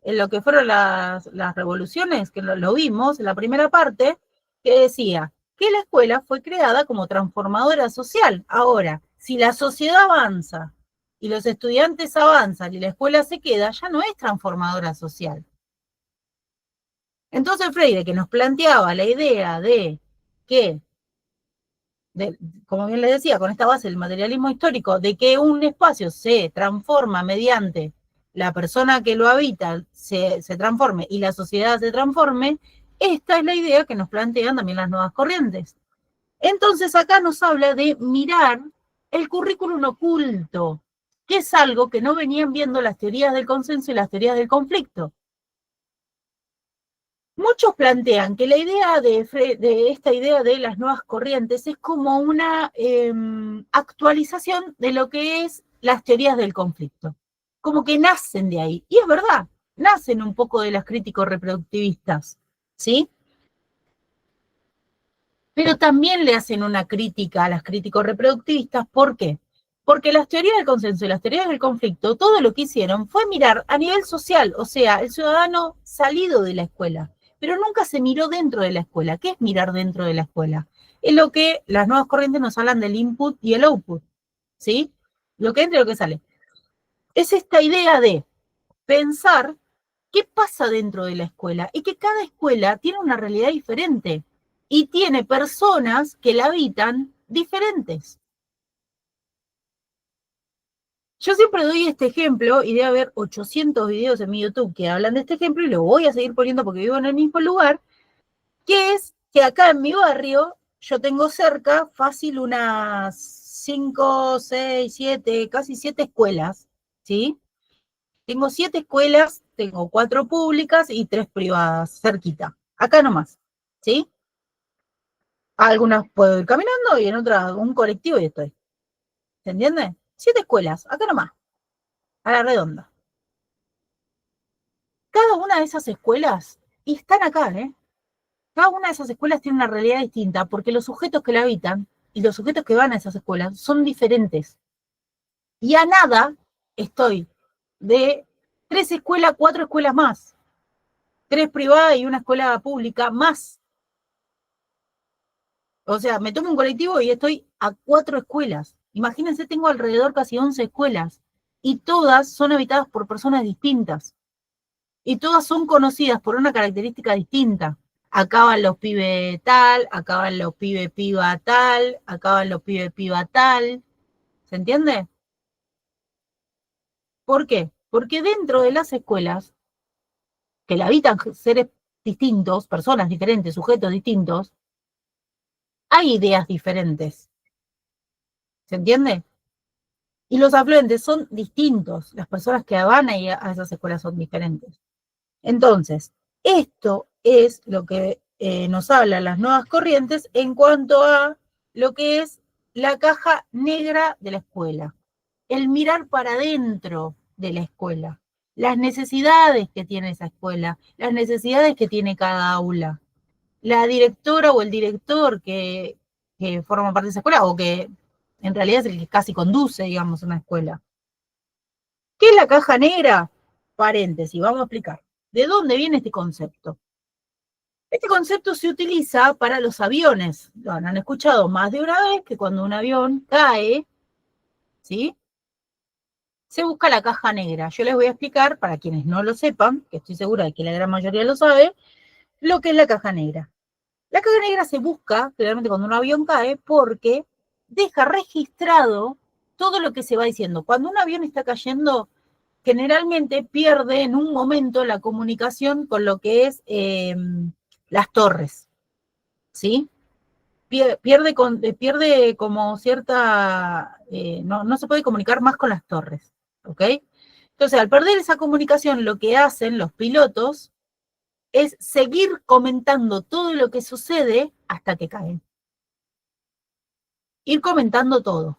En lo que fueron las revoluciones, que lo vimos en la primera parte, que decía que la escuela fue creada como transformadora social. Ahora, si la sociedad avanza y los estudiantes avanzan y la escuela se queda, ya no es transformadora social. Entonces Freire, que nos planteaba la idea de que, como bien les decía, con esta base del materialismo histórico, de que un espacio se transforma mediante la persona que lo habita, se transforme y la sociedad se transforme, esta es la idea que nos plantean también las nuevas corrientes. Entonces acá nos habla de mirar el currículum oculto, que es algo que no venían viendo las teorías del consenso y las teorías del conflicto. Muchos plantean que la idea de esta idea de las nuevas corrientes es como una actualización de lo que es las teorías del conflicto, como que nacen de ahí. Y es verdad, nacen un poco de las críticos reproductivistas, ¿sí? Pero también le hacen una crítica a las críticos reproductivistas. ¿Por qué? Porque las teorías del consenso y las teorías del conflicto, todo lo que hicieron fue mirar a nivel social, o sea, el ciudadano salido de la escuela, pero nunca se miró dentro de la escuela. ¿Qué es mirar dentro de la escuela? Es lo que las nuevas corrientes nos hablan del input y el output, ¿sí? Lo que entra y lo que sale. Es esta idea de pensar qué pasa dentro de la escuela y que cada escuela tiene una realidad diferente y tiene personas que la habitan diferentes. Yo siempre doy este ejemplo y debe haber 800 videos en mi YouTube que hablan de este ejemplo y lo voy a seguir poniendo porque vivo en el mismo lugar, que es que acá en mi barrio yo tengo cerca fácil unas 5, 6, 7, casi 7 escuelas, ¿sí? Tengo 7 escuelas, tengo 4 públicas y 3 privadas, cerquita, acá nomás, ¿sí? Algunas puedo ir caminando y en otras un colectivo y estoy. ¿Se entiende? 7 escuelas, acá nomás, a la redonda. Cada una de esas escuelas, y están acá, ¿eh? Cada una de esas escuelas tiene una realidad distinta porque los sujetos que la habitan y los sujetos que van a esas escuelas son diferentes. Y a nada estoy de 3 escuelas, 4 escuelas más, 3 privadas y una escuela pública más. O sea, me tomo un colectivo y estoy a 4 escuelas. Imagínense, tengo alrededor casi 11 escuelas y todas son habitadas por personas distintas y todas son conocidas por una característica distinta. Acá van los pibes tal, acá van los pibes piba tal, acá van los pibes piba tal. ¿Se entiende? ¿Por qué? Porque dentro de las escuelas, que la habitan seres distintos, personas diferentes, sujetos distintos, hay ideas diferentes. ¿Se entiende? Y los afluentes son distintos, las personas que van a esas escuelas son diferentes. Entonces, esto es lo que nos hablan las nuevas corrientes en cuanto a lo que es la caja negra de la escuela, el mirar para adentro de la escuela, las necesidades que tiene esa escuela, las necesidades que tiene cada aula, la directora o el director que forma parte de esa escuela o que en realidad es el que casi conduce, digamos, una escuela. ¿Qué es la caja negra? Paréntesis, vamos a explicar. ¿De dónde viene este concepto? Este concepto se utiliza para los aviones. Lo han escuchado más de una vez que cuando un avión cae, ¿sí? Se busca la caja negra. Yo les voy a explicar, para quienes no lo sepan, que estoy segura de que la gran mayoría lo sabe, lo que es la caja negra. La caja negra se busca, generalmente cuando un avión cae, porque deja registrado todo lo que se va diciendo. Cuando un avión está cayendo, generalmente pierde en un momento la comunicación con lo que es las torres, ¿sí? Pierde como cierta, no se puede comunicar más con las torres, ¿ok? Entonces, al perder esa comunicación, lo que hacen los pilotos es seguir comentando todo lo que sucede hasta que caen. Ir comentando todo.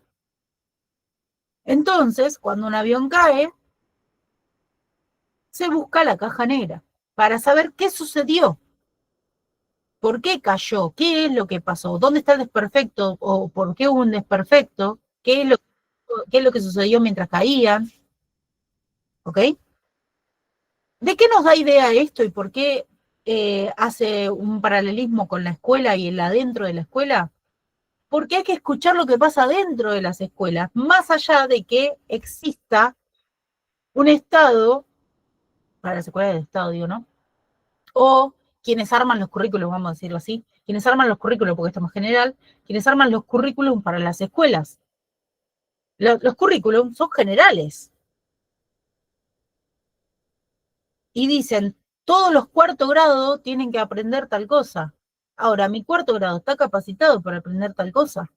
Entonces, cuando un avión cae, se busca la caja negra para saber qué sucedió, por qué cayó, qué es lo que pasó, dónde está el desperfecto o por qué hubo un desperfecto, qué es lo que sucedió mientras caían, ¿ok? ¿De qué nos da idea esto y por qué hace un paralelismo con la escuela y el adentro de la escuela? Porque hay que escuchar lo que pasa dentro de las escuelas, más allá de que exista un Estado, para las escuelas del Estado digo, ¿no? O quienes arman los currículos, vamos a decirlo así, quienes arman los currículos, porque esto es más general, quienes arman los currículos para las escuelas. Los currículos son generales. Y dicen, todos los cuarto grado tienen que aprender tal cosa. Ahora, mi cuarto grado está capacitado para aprender tal cosa.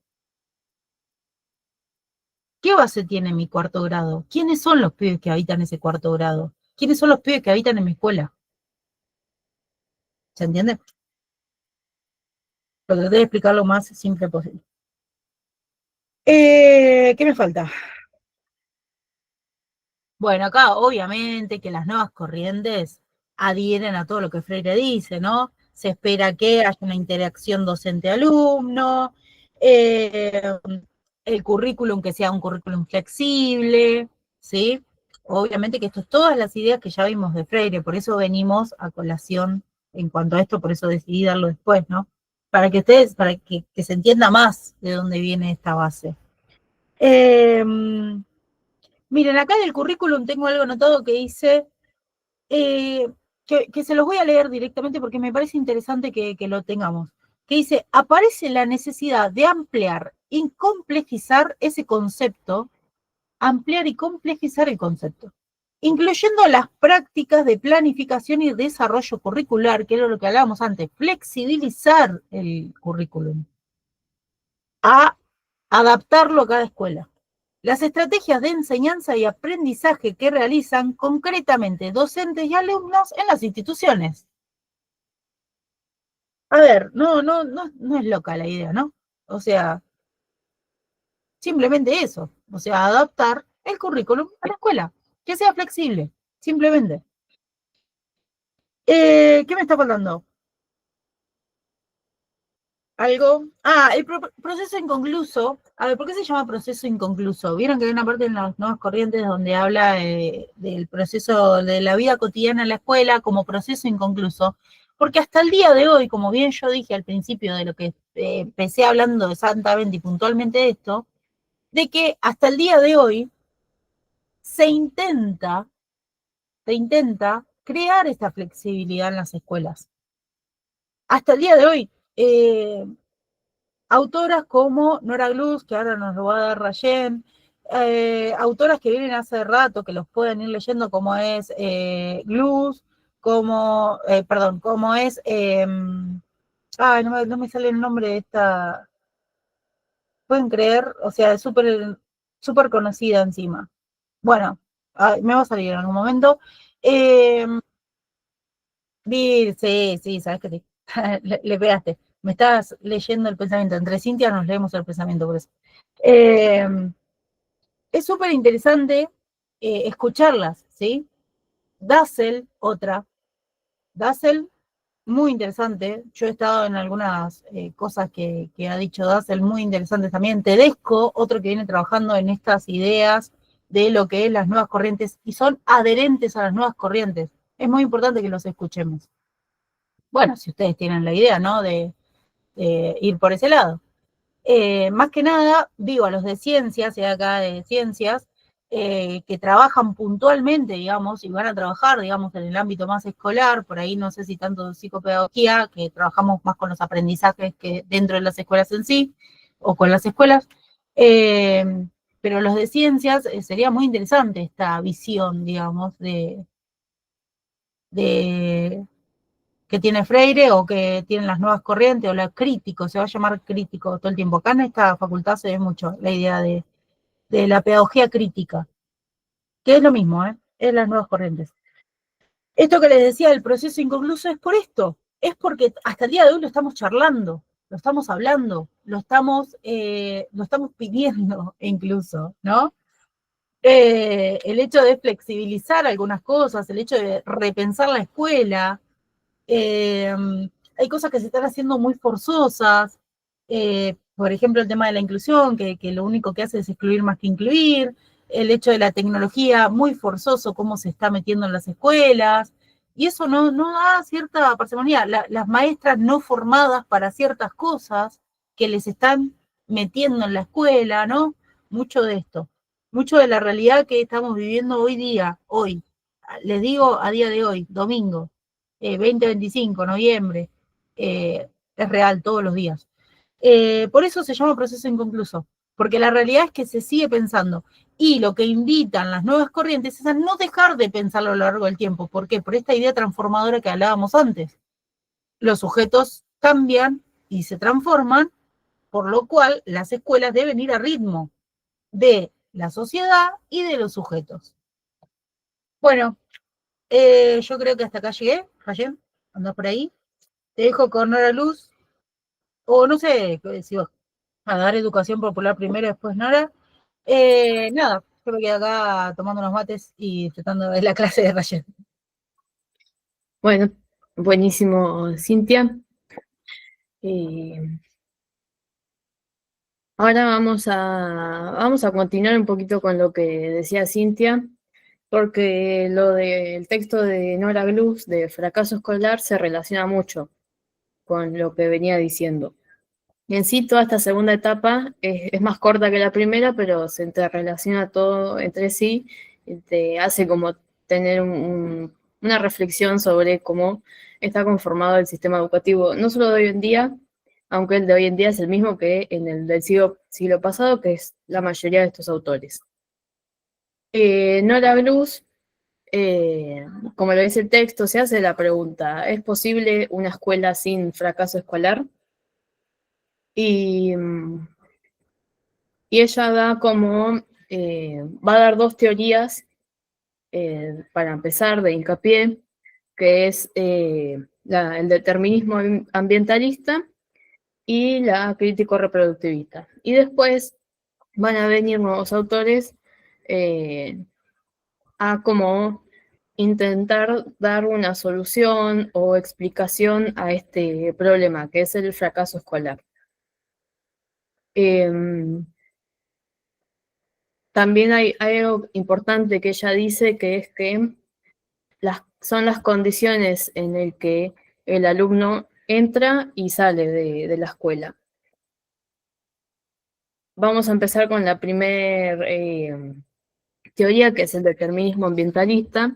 ¿Qué base tiene mi cuarto grado? ¿Quiénes son los pibes que habitan ese cuarto grado? ¿Quiénes son los pibes que habitan en mi escuela? ¿Se entiende? Lo traté de explicar lo más simple posible. ¿Qué me falta? Bueno, acá obviamente que las nuevas corrientes adhieren a todo lo que Freire dice, ¿no? Se espera que haya una interacción docente-alumno, eh, el currículum que sea un currículum flexible, ¿sí? Obviamente que esto es todas las ideas que ya vimos de Freire, por eso venimos a colación en cuanto a esto, por eso decidí darlo después, ¿no? Para que ustedes, para que se entienda más de dónde viene esta base. Eh, Miren, acá del currículum tengo algo anotado que dice, eh, que se los voy a leer directamente porque me parece interesante que lo tengamos, que dice, aparece la necesidad de ampliar y complejizar ese concepto, ampliar y complejizar el concepto, incluyendo las prácticas de planificación y desarrollo curricular, que era lo que hablábamos antes, flexibilizar el currículum, a adaptarlo a cada escuela. Las estrategias de enseñanza y aprendizaje que realizan concretamente docentes y alumnos en las instituciones. A ver, no es loca la idea, ¿no? O sea, simplemente eso. O sea, adaptar el currículum a la escuela, que sea flexible, simplemente. ¿Qué me está faltando? Algo. Ah, el proceso inconcluso. A ver, ¿por qué se llama proceso inconcluso? Vieron que hay una parte en las nuevas corrientes donde habla del proceso de la vida cotidiana en la escuela como proceso inconcluso. Porque hasta el día de hoy, como bien yo dije al principio de lo que empecé hablando exactamente y puntualmente de esto, de que hasta el día de hoy se intenta, se intenta crear esta flexibilidad en las escuelas. Hasta el día de hoy, autoras como Nora Gluz, que ahora nos lo va a dar Rayen, autoras que vienen hace rato, que los pueden ir leyendo, como es Gluz, como es, ay, no me sale el nombre de esta, pueden creer, o sea, es súper conocida encima. Bueno, ay, me va a salir en algún momento. Eh, sí, sabes que sí, le pegaste. Me estás leyendo el pensamiento. Entre Cintia nos leemos el pensamiento, por eso. Eh, es súper interesante escucharlas, ¿sí? Dassel, otra. Dassel, muy interesante. Yo he estado en algunas cosas que ha dicho Dassel, muy interesantes también. Tedesco, otro que viene trabajando en estas ideas de lo que es las nuevas corrientes y son adherentes a las nuevas corrientes. Es muy importante que los escuchemos. Bueno, si ustedes tienen la idea, ¿no? De ir por ese lado. Más que nada, digo, a los de ciencias, y acá de ciencias, que trabajan puntualmente, digamos, y van a trabajar, digamos, en el ámbito más escolar, por ahí no sé si tanto psicopedagogía, que trabajamos más con los aprendizajes que dentro de las escuelas en sí, o con las escuelas, pero los de ciencias sería muy interesante esta visión, digamos, de que tiene Freire o que tienen las nuevas corrientes o la crítico, se va a llamar crítico todo el tiempo. Acá en esta facultad se ve mucho la idea de la pedagogía crítica, que es lo mismo, ¿eh? en las nuevas corrientes. Esto que les decía del proceso inconcluso es por esto, es porque hasta el día de hoy lo estamos charlando, lo estamos hablando, lo estamos pidiendo incluso, ¿no? El hecho de flexibilizar algunas cosas, el hecho de repensar la escuela, hay cosas que se están haciendo muy forzosas, por ejemplo el tema de la inclusión, que lo único que hace es excluir más que incluir, el hecho de la tecnología muy forzoso, cómo se está metiendo en las escuelas, y eso no da cierta parsimonía. Las maestras no formadas para ciertas cosas que les están metiendo en la escuela, ¿no? Mucho de esto, mucho de la realidad que estamos viviendo hoy día, hoy, les digo a día de hoy, domingo, 2025, noviembre, es real todos los días. Por eso se llama proceso inconcluso, porque la realidad es que se sigue pensando. Y lo que invitan las nuevas corrientes es a no dejar de pensarlo a lo largo del tiempo. ¿Por qué? Por esta idea transformadora que hablábamos antes. Los sujetos cambian y se transforman, por lo cual las escuelas deben ir a ritmo de la sociedad y de los sujetos. Bueno, yo creo que hasta acá llegué. Rayén, andás por ahí. Te dejo con Nora Luz, o no sé si vas a dar educación popular primero, después Nora. Nada, yo me quedo acá tomando unos mates y disfrutando de la clase de Rayén. Bueno, buenísimo, Cintia. Ahora vamos a continuar un poquito con lo que decía Cintia, porque lo del texto de Nora Gluz de fracaso escolar se relaciona mucho con lo que venía diciendo. Y en sí, toda esta segunda etapa es más corta que la primera, pero se interrelaciona todo entre sí y te hace como tener una reflexión sobre cómo está conformado el sistema educativo, no solo de hoy en día, aunque el de hoy en día es el mismo que en el del siglo pasado, que es la mayoría de estos autores. Nora Blues, como lo dice el texto, se hace la pregunta, ¿es posible una escuela sin fracaso escolar? Y ella da como, va a dar dos teorías para empezar de hincapié, que es el determinismo ambientalista y la crítico reproductivista. Y después van a venir nuevos autores a como intentar dar una solución o explicación a este problema, que es el fracaso escolar. También hay algo importante que ella dice, que es que son las condiciones en las que el alumno entra y sale de la escuela. Vamos a empezar con la primera teoría, que es el determinismo ambientalista.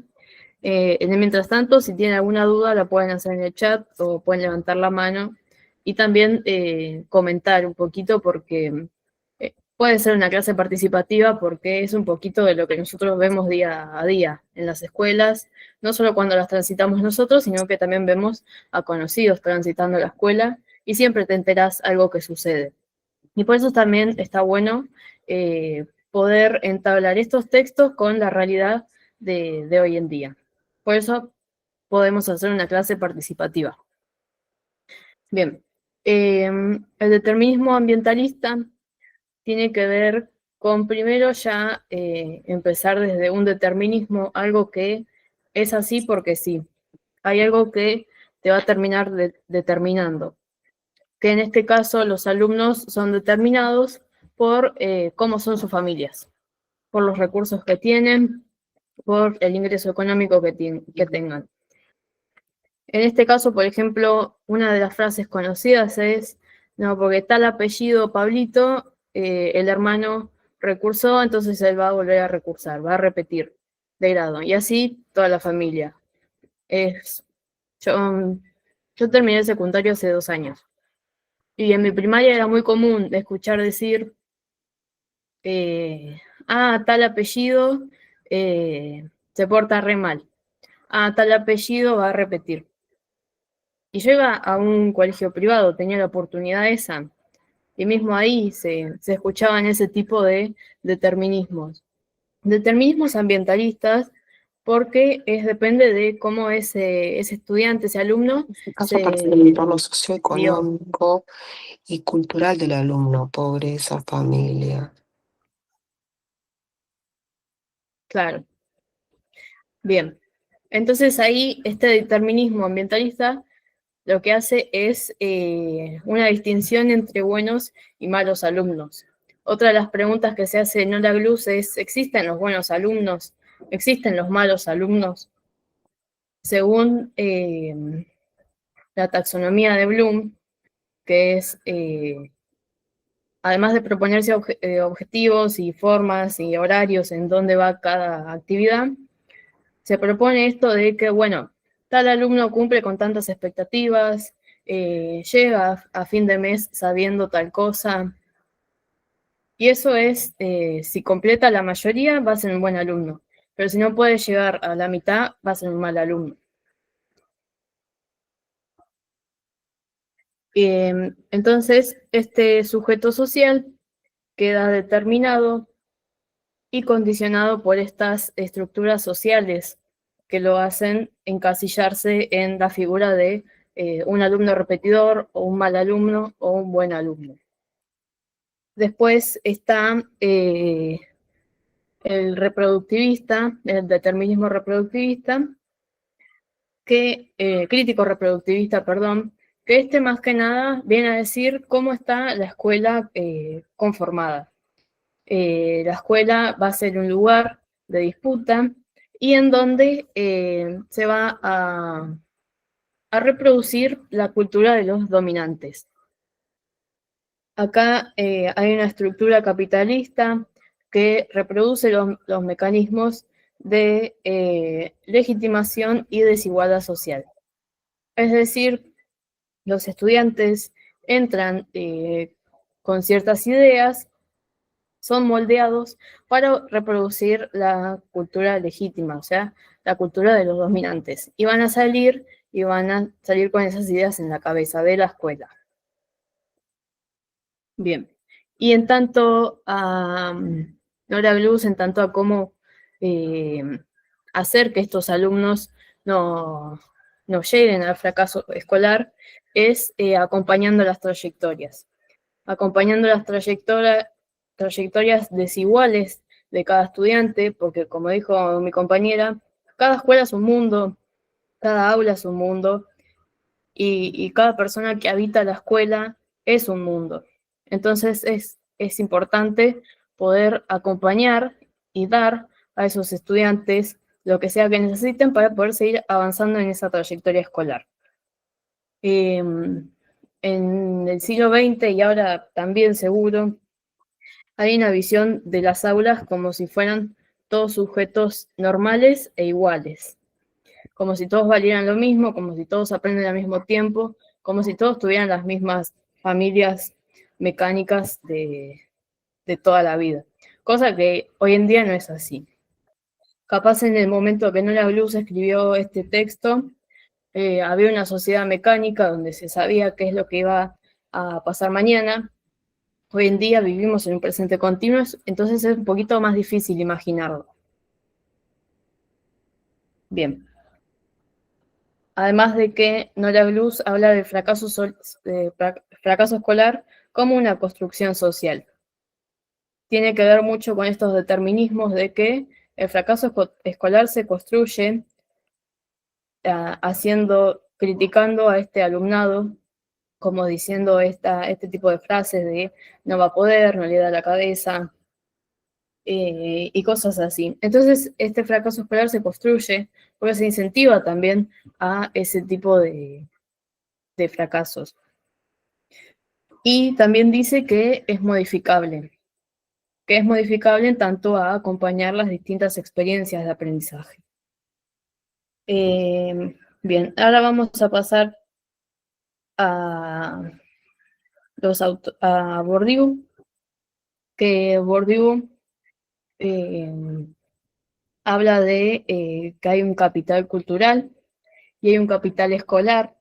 Mientras tanto, si tienen alguna duda, la pueden hacer en el chat o pueden levantar la mano y también comentar un poquito, porque puede ser una clase participativa, porque es un poquito de lo que nosotros vemos día a día en las escuelas, no solo cuando las transitamos nosotros, sino que también vemos a conocidos transitando la escuela y siempre te enterás algo que sucede. Y por eso también está bueno poder entablar estos textos con la realidad de hoy en día. Por eso podemos hacer una clase participativa. Bien, el determinismo ambientalista tiene que ver con primero ya empezar desde un determinismo, algo que es así porque sí. Hay algo que te va a terminar determinando, que en este caso los alumnos son determinados por cómo son sus familias, por los recursos que tienen, por el ingreso económico que tengan. En este caso, por ejemplo, una de las frases conocidas es, no, porque tal apellido Pablito, el hermano recursó, entonces él va a volver a recursar, va a repetir de grado. Y así toda la familia. Yo terminé el secundario hace 2 años. Y en mi primaria era muy común escuchar decir, tal apellido se porta re mal. Tal apellido va a repetir. Y yo iba a un colegio privado, tenía la oportunidad esa, y mismo ahí se escuchaban ese tipo de determinismos. Determinismos ambientalistas, porque depende de cómo ese estudiante, ese alumno, En este caso, se parte del entorno vio. socioeconómico y cultural del alumno, pobreza, familia. Claro. Bien. Entonces ahí este determinismo ambientalista lo que hace es una distinción entre buenos y malos alumnos. Otra de las preguntas que se hace en Hola Gluz es, ¿existen los buenos alumnos? ¿Existen los malos alumnos? Según la taxonomía de Bloom, que es, además de proponerse objetivos y formas y horarios en dónde va cada actividad, se propone esto de que, bueno, tal alumno cumple con tantas expectativas, llega a fin de mes sabiendo tal cosa, y eso es, si completa la mayoría, va a ser un buen alumno, pero si no puede llegar a la mitad, va a ser un mal alumno. Entonces, este sujeto social queda determinado y condicionado por estas estructuras sociales que lo hacen encasillarse en la figura de un alumno repetidor o un mal alumno o un buen alumno. Después está el reproductivista, el determinismo reproductivista, crítico reproductivista, perdón, que más que nada viene a decir cómo está la escuela conformada. La escuela va a ser un lugar de disputa y en donde se va a reproducir la cultura de los dominantes. Acá hay una estructura capitalista que reproduce los mecanismos de legitimación y desigualdad social. Es decir, los estudiantes entran con ciertas ideas, son moldeados para reproducir la cultura legítima, o sea, la cultura de los dominantes. Y van a salir con esas ideas en la cabeza de la escuela. Bien. Y en tanto a Nora Blues, en tanto a cómo hacer que estos alumnos no lleguen al fracaso escolar, es acompañando las trayectorias. Acompañando las trayectorias desiguales de cada estudiante, porque como dijo mi compañera, cada escuela es un mundo, cada aula es un mundo, y cada persona que habita la escuela es un mundo. Entonces es importante poder acompañar y dar a esos estudiantes lo que sea que necesiten para poder seguir avanzando en esa trayectoria escolar. En el siglo XX y ahora también seguro, hay una visión de las aulas como si fueran todos sujetos normales e iguales, como si todos valieran lo mismo, como si todos aprenden al mismo tiempo, como si todos tuvieran las mismas familias mecánicas de toda la vida, cosa que hoy en día no es así. Capaz en el momento que Nora Blues escribió este texto, había una sociedad mecánica donde se sabía qué es lo que iba a pasar mañana. Hoy en día vivimos en un presente continuo, entonces es un poquito más difícil imaginarlo. Bien. Además de que Nora Blues habla del fracaso escolar como una construcción social. Tiene que ver mucho con estos determinismos de que el fracaso escolar se construye criticando a este alumnado, como diciendo este tipo de frases de no va a poder, no le da la cabeza, y cosas así. Entonces, este fracaso escolar se construye porque se incentiva también a ese tipo de fracasos. Y también dice que es modificable en tanto a acompañar las distintas experiencias de aprendizaje. Bien, ahora vamos a pasar a Bourdieu, que Bourdieu habla de que hay un capital cultural y hay un capital escolar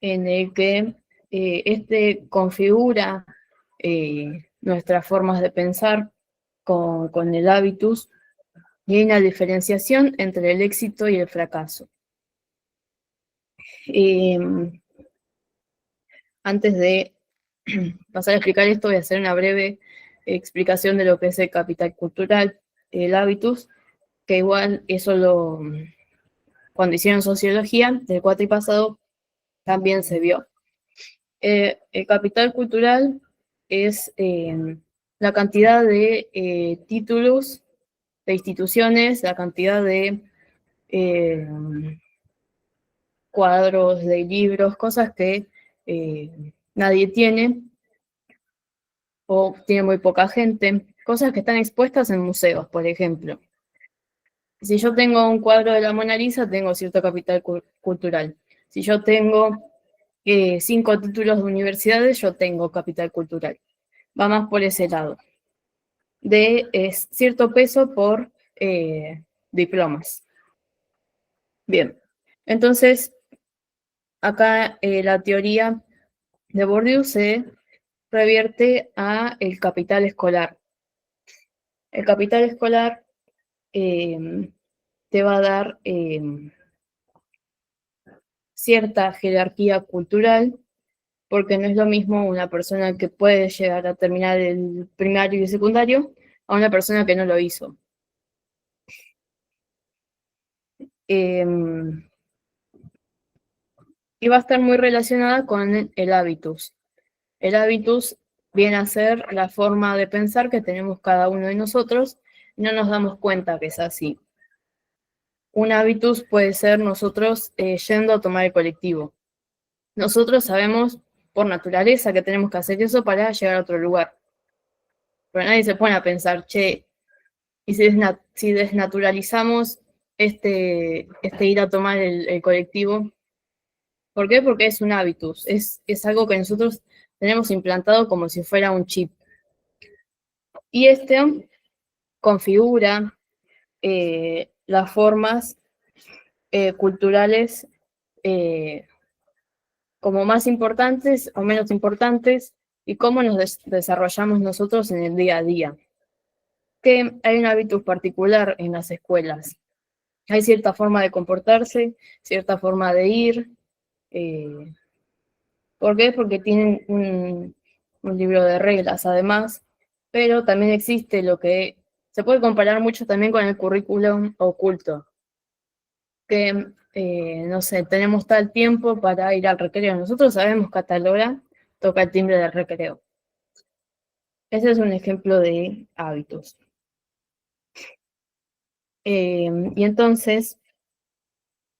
en el que configura nuestras formas de pensar con el hábitus y hay una diferenciación entre el éxito y el fracaso. Antes de pasar a explicar esto, voy a hacer una breve explicación de lo que es el capital cultural, el hábitus, que igual eso cuando hicieron sociología del cuatripasado también se vio. El capital cultural es la cantidad de títulos de instituciones, la cantidad de cuadros, de libros, cosas que nadie tiene o tiene muy poca gente, cosas que están expuestas en museos, por ejemplo. Si yo tengo un cuadro de la Mona Lisa, tengo cierto capital cultural. Si yo tengo 5 títulos de universidades, yo tengo capital cultural. Va más por ese lado. Es cierto peso por diplomas. Bien, entonces, acá la teoría de Bourdieu se revierte a el capital escolar. El capital escolar te va a dar cierta jerarquía cultural, porque no es lo mismo una persona que puede llegar a terminar el primario y el secundario a una persona que no lo hizo. Y va a estar muy relacionada con el hábitus. El hábitus viene a ser la forma de pensar que tenemos cada uno de nosotros y no nos damos cuenta que es así. Un hábitus puede ser nosotros yendo a tomar el colectivo. Nosotros sabemos por naturaleza que tenemos que hacer eso para llegar a otro lugar. Pero nadie se pone a pensar, che, y si desnaturalizamos este ir a tomar el colectivo. ¿Por qué? Porque es un hábitus, es algo que nosotros tenemos implantado como si fuera un chip. Y configura las formas culturales como más importantes o menos importantes y cómo nos desarrollamos nosotros en el día a día. Que hay un hábitus particular en las escuelas. Hay cierta forma de comportarse, cierta forma de ir. ¿Por qué? Porque tienen un libro de reglas, además, pero también existe lo que se puede comparar mucho también con el currículum oculto, que, no sé, tenemos tal tiempo para ir al recreo. Nosotros sabemos que a tal hora toca el timbre del recreo. Ese es un ejemplo de hábitos. Y entonces,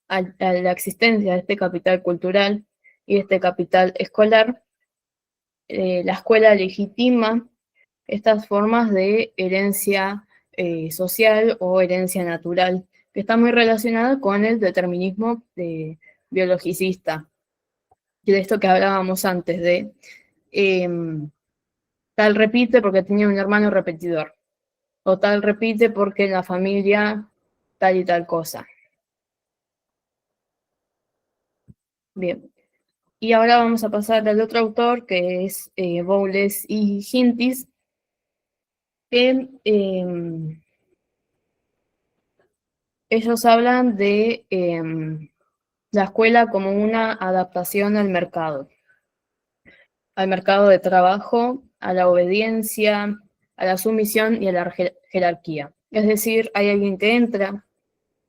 a la existencia de este capital cultural y este capital escolar, la escuela legitima estas formas de herencia social o herencia natural, que está muy relacionada con el determinismo biologicista, y de esto que hablábamos antes, de tal repite porque tenía un hermano repetidor, o tal repite porque en la familia tal y tal cosa. Bien. Y ahora vamos a pasar al otro autor, que es Bowles y Hintis, que ellos hablan de la escuela como una adaptación al mercado de trabajo, a la obediencia, a la sumisión y a la jerarquía. Es decir, hay alguien que entra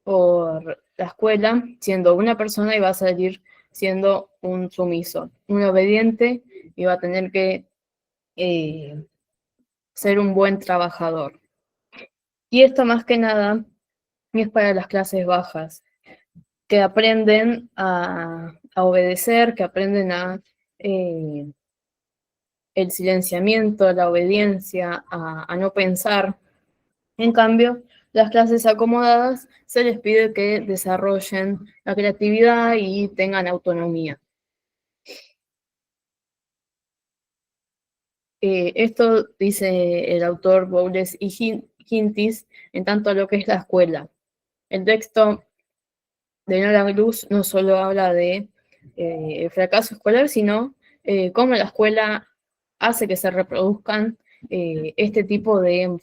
por la escuela siendo una persona y va a salir siendo un sumiso, un obediente, y va a tener que ser un buen trabajador. Y esto más que nada es para las clases bajas, que aprenden a obedecer, que aprenden el silenciamiento, la obediencia, a no pensar. En cambio, las clases acomodadas se les pide que desarrollen la creatividad y tengan autonomía. Esto dice el autor Bowles y Hintis en tanto a lo que es la escuela. El texto de Nora Luz no solo habla de el fracaso escolar, sino cómo la escuela hace que se reproduzcan este tipo de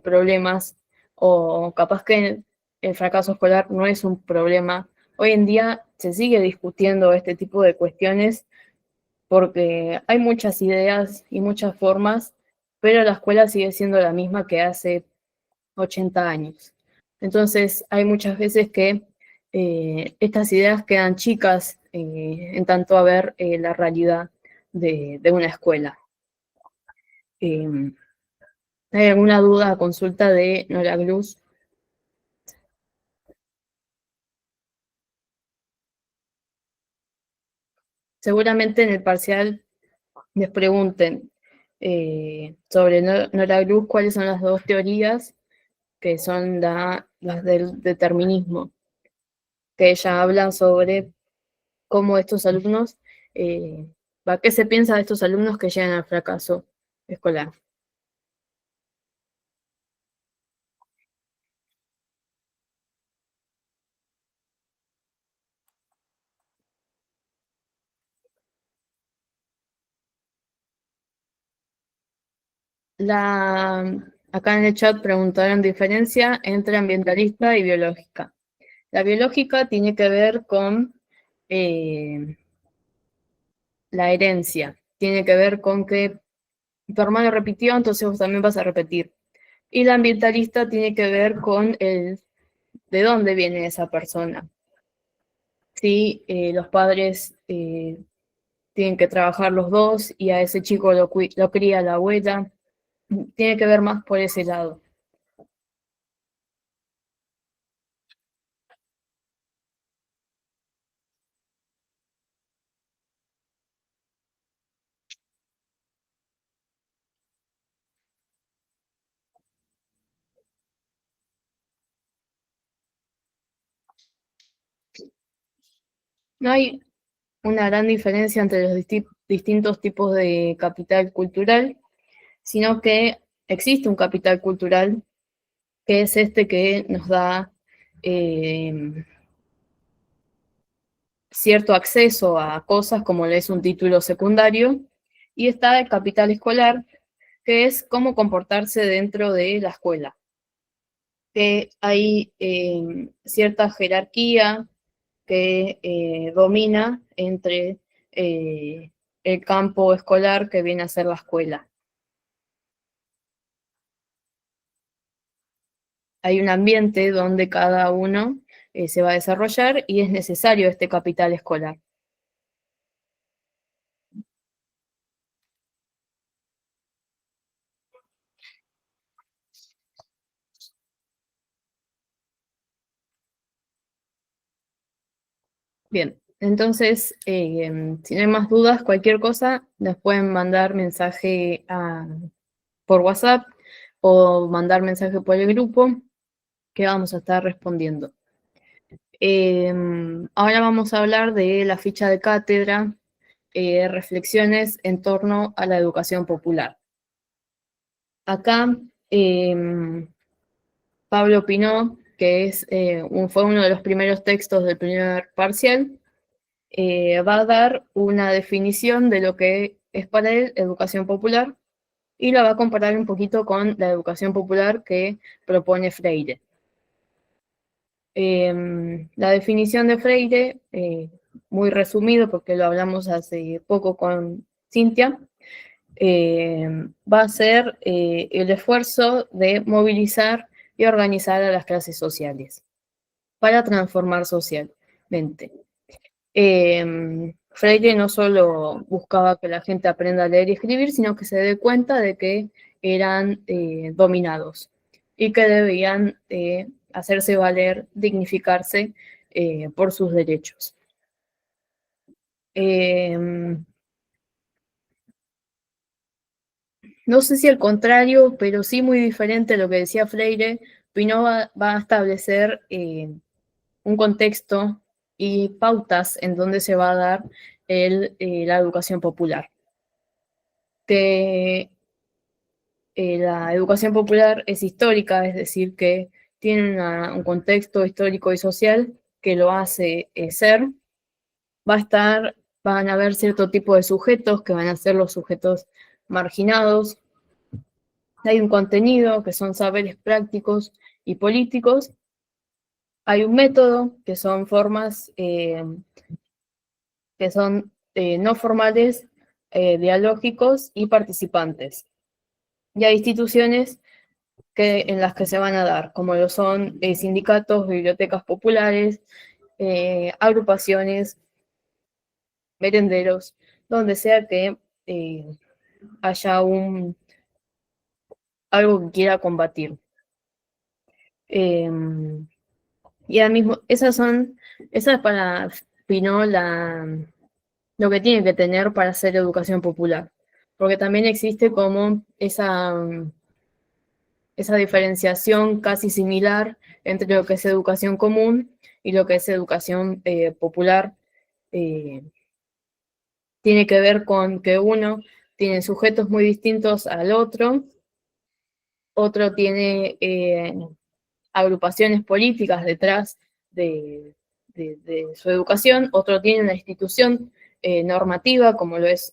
problemas o capaz que el fracaso escolar no es un problema. Hoy en día se sigue discutiendo este tipo de cuestiones porque hay muchas ideas y muchas formas, pero la escuela sigue siendo la misma que hace 80 años. Entonces, hay muchas veces que estas ideas quedan chicas en tanto a ver la realidad de una escuela. ¿Hay alguna duda, consulta de Nora Gluz? Seguramente en el parcial les pregunten sobre Nora Gluz cuáles son las dos teorías que son las del determinismo, que ella habla sobre cómo estos alumnos, qué se piensa de estos alumnos que llegan al fracaso escolar. Acá en el chat preguntaron diferencia entre ambientalista y biológica. La biológica tiene que ver con la herencia, tiene que ver con que tu hermano repitió, entonces vos también vas a repetir. Y la ambientalista tiene que ver con de dónde viene esa persona. Si los padres tienen que trabajar los dos y a ese chico lo cría la abuela, tiene que ver más por ese lado. No hay una gran diferencia entre los distintos tipos de capital cultural, sino que existe un capital cultural que es este que nos da cierto acceso a cosas como es un título secundario, y está el capital escolar, que es cómo comportarse dentro de la escuela. Que hay cierta jerarquía que domina entre el campo escolar que viene a ser la escuela. Hay un ambiente donde cada uno se va a desarrollar y es necesario este capital escolar. Bien, entonces, si no hay más dudas, cualquier cosa, nos pueden mandar mensaje por WhatsApp o mandar mensaje por el grupo que vamos a estar respondiendo. Ahora vamos a hablar de la ficha de cátedra, reflexiones en torno a la educación popular. Acá, Pablo opinó que fue uno de los primeros textos del primer parcial, va a dar una definición de lo que es para él educación popular y la va a comparar un poquito con la educación popular que propone Freire. La definición de Freire, muy resumido porque lo hablamos hace poco con Cintia, va a ser el esfuerzo de movilizar y organizar a las clases sociales para transformar socialmente. Freire no solo buscaba que la gente aprenda a leer y escribir, sino que se dé cuenta de que eran dominados y que debían hacerse valer, dignificarse por sus derechos. No sé si al contrario, pero sí muy diferente a lo que decía Freire, Pinot va a establecer un contexto y pautas en donde se va a dar la educación popular. Que la educación popular es histórica, es decir, que tiene un contexto histórico y social que lo hace ser. Van a haber cierto tipo de sujetos que van a ser los sujetos marginados. Hay un contenido que son saberes prácticos y políticos. Hay un método que son formas que son no formales, dialógicos y participantes. Y hay instituciones en las que se van a dar, como lo son sindicatos, bibliotecas populares, agrupaciones, merenderos, donde sea que haya algo que quiera combatir. Y ahora mismo, esa es para Pinot lo que tiene que tener para hacer educación popular, porque también existe como esa diferenciación casi similar entre lo que es educación común y lo que es educación popular. Tiene que ver con que uno tiene sujetos muy distintos al otro tiene agrupaciones políticas detrás de su educación, otro tiene una institución normativa como lo es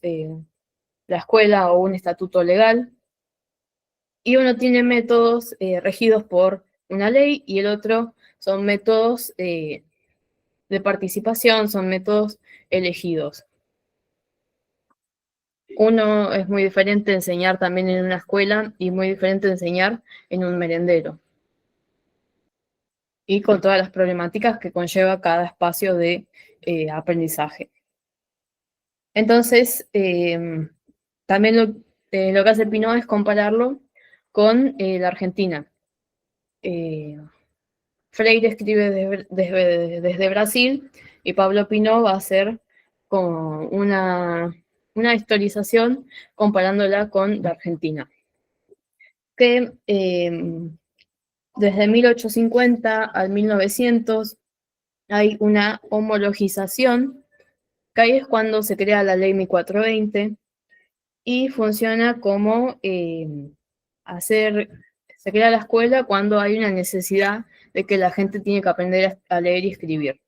la escuela o un estatuto legal, y uno tiene métodos regidos por una ley y el otro son métodos de participación, son métodos elegidos. Uno es muy diferente enseñar también en una escuela y muy diferente enseñar en un merendero. Y con todas las problemáticas que conlleva cada espacio de aprendizaje. Entonces, también lo que hace Pinot es compararlo con la Argentina. Freire escribe desde Brasil y Pablo Pinot va a hacer como una historización comparándola con la Argentina. Que desde 1850 al 1900 hay una homologización, que ahí es cuando se crea la ley 1420 y funciona como se crea la escuela cuando hay una necesidad de que la gente tiene que aprender a leer y escribir.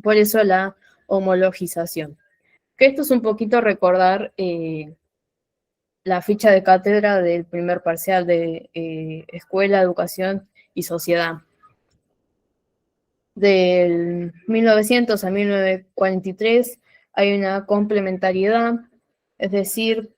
Por eso la homologización. Que esto es un poquito recordar la ficha de cátedra del primer parcial de Escuela, Educación y Sociedad. Del 1900 a 1943 hay una complementariedad, es decir,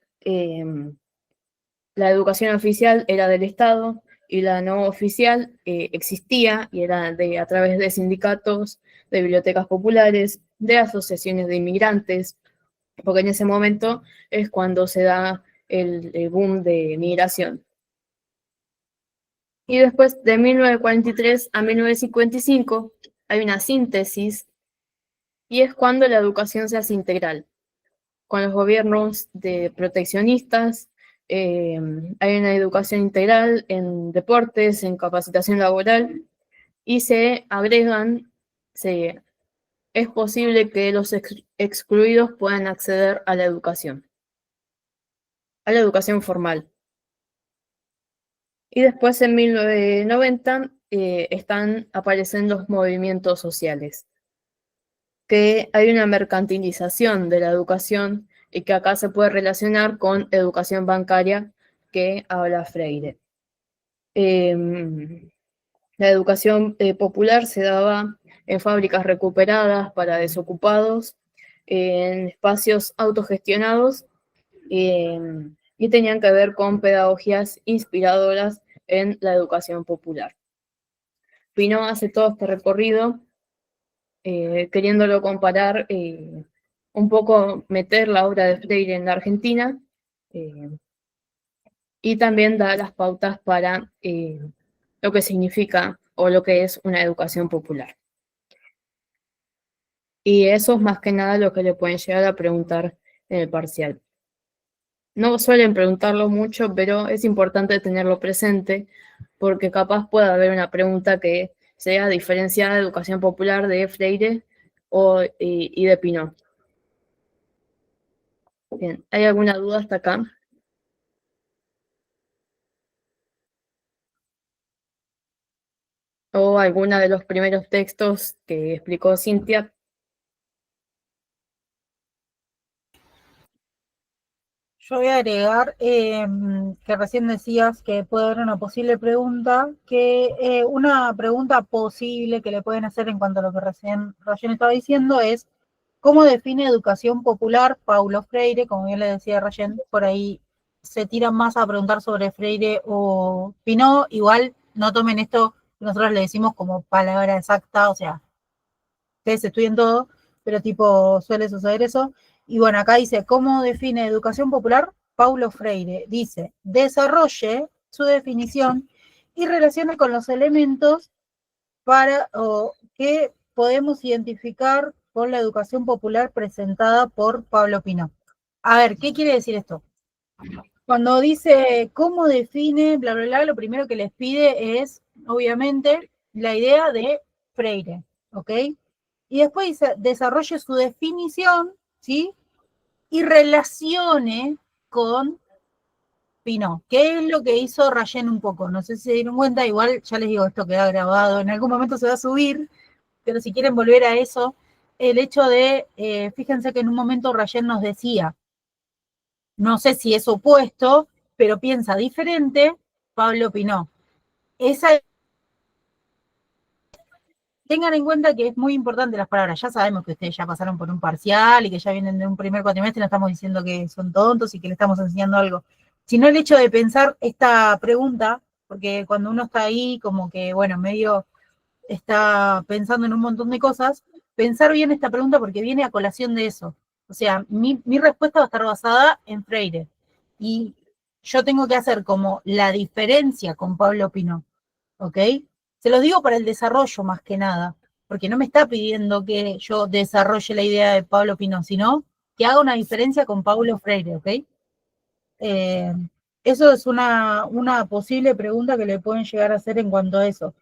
la educación oficial era del Estado y la no oficial existía y era a través de sindicatos, de bibliotecas populares, de asociaciones de inmigrantes, porque en ese momento es cuando se da el boom de migración. Y después de 1943 a 1955 hay una síntesis y es cuando la educación se hace integral. Con los gobiernos de proteccionistas, hay una educación integral en deportes, en capacitación laboral y se agregan, es posible que los excluidos puedan acceder a la educación formal. Y después en 1990 están apareciendo los movimientos sociales, que hay una mercantilización de la educación y que acá se puede relacionar con educación bancaria que habla Freire. La educación popular se daba en fábricas recuperadas para desocupados, en espacios autogestionados, y tenían que ver con pedagogías inspiradoras en la educación popular. Pinot hace todo este recorrido queriéndolo comparar, un poco meter la obra de Freire en la Argentina, y también da las pautas para lo que significa o lo que es una educación popular. Y eso es más que nada lo que le pueden llegar a preguntar en el parcial. No suelen preguntarlo mucho, pero es importante tenerlo presente porque capaz pueda haber una pregunta que sea diferenciada de educación popular de Freire y de Pinot. Bien, ¿hay alguna duda hasta acá? ¿O alguna de los primeros textos que explicó Cintia? Yo voy a agregar que recién decías que puede haber una posible pregunta, que una pregunta posible que le pueden hacer en cuanto a lo que recién Rayen estaba diciendo es ¿cómo define educación popular Paulo Freire? Como bien le decía Rayen, por ahí se tiran más a preguntar sobre Freire o Pinot, igual no tomen esto, nosotros le decimos como palabra exacta, o sea, ustedes estudian todo, pero tipo suele suceder eso. Y bueno, acá dice, ¿cómo define educación popular? Paulo Freire dice, desarrolle su definición y relacione con los elementos que podemos identificar con la educación popular presentada por Pablo Pinot. A ver, ¿qué quiere decir esto? Cuando dice cómo define, bla, bla, bla, lo primero que les pide es, obviamente, la idea de Freire, ¿ok? Y después dice, desarrolle su definición, ¿sí? Y relacione con Pinot, que es lo que hizo Rayen un poco. No sé si se dieron cuenta, igual ya les digo, esto queda grabado, en algún momento se va a subir, pero si quieren volver a eso, el hecho de, fíjense que en un momento Rayen nos decía, no sé si es opuesto, pero piensa diferente Pablo Pinot. Esa, tengan en cuenta que es muy importante las palabras. Ya sabemos que ustedes ya pasaron por un parcial y que ya vienen de un primer cuatrimestre, no estamos diciendo que son tontos y que le estamos enseñando algo, sino el hecho de pensar esta pregunta, porque cuando uno está ahí como que, bueno, medio está pensando en un montón de cosas, pensar bien esta pregunta porque viene a colación de eso. O sea, mi respuesta va a estar basada en Freire. Y yo tengo que hacer como la diferencia con Pablo Pinot, ¿ok? Se los digo para el desarrollo más que nada, porque no me está pidiendo que yo desarrolle la idea de Pablo Pinot, sino que haga una diferencia con Paulo Freire, ¿ok? Eh, eso es una posible pregunta que le pueden llegar a hacer en cuanto a eso.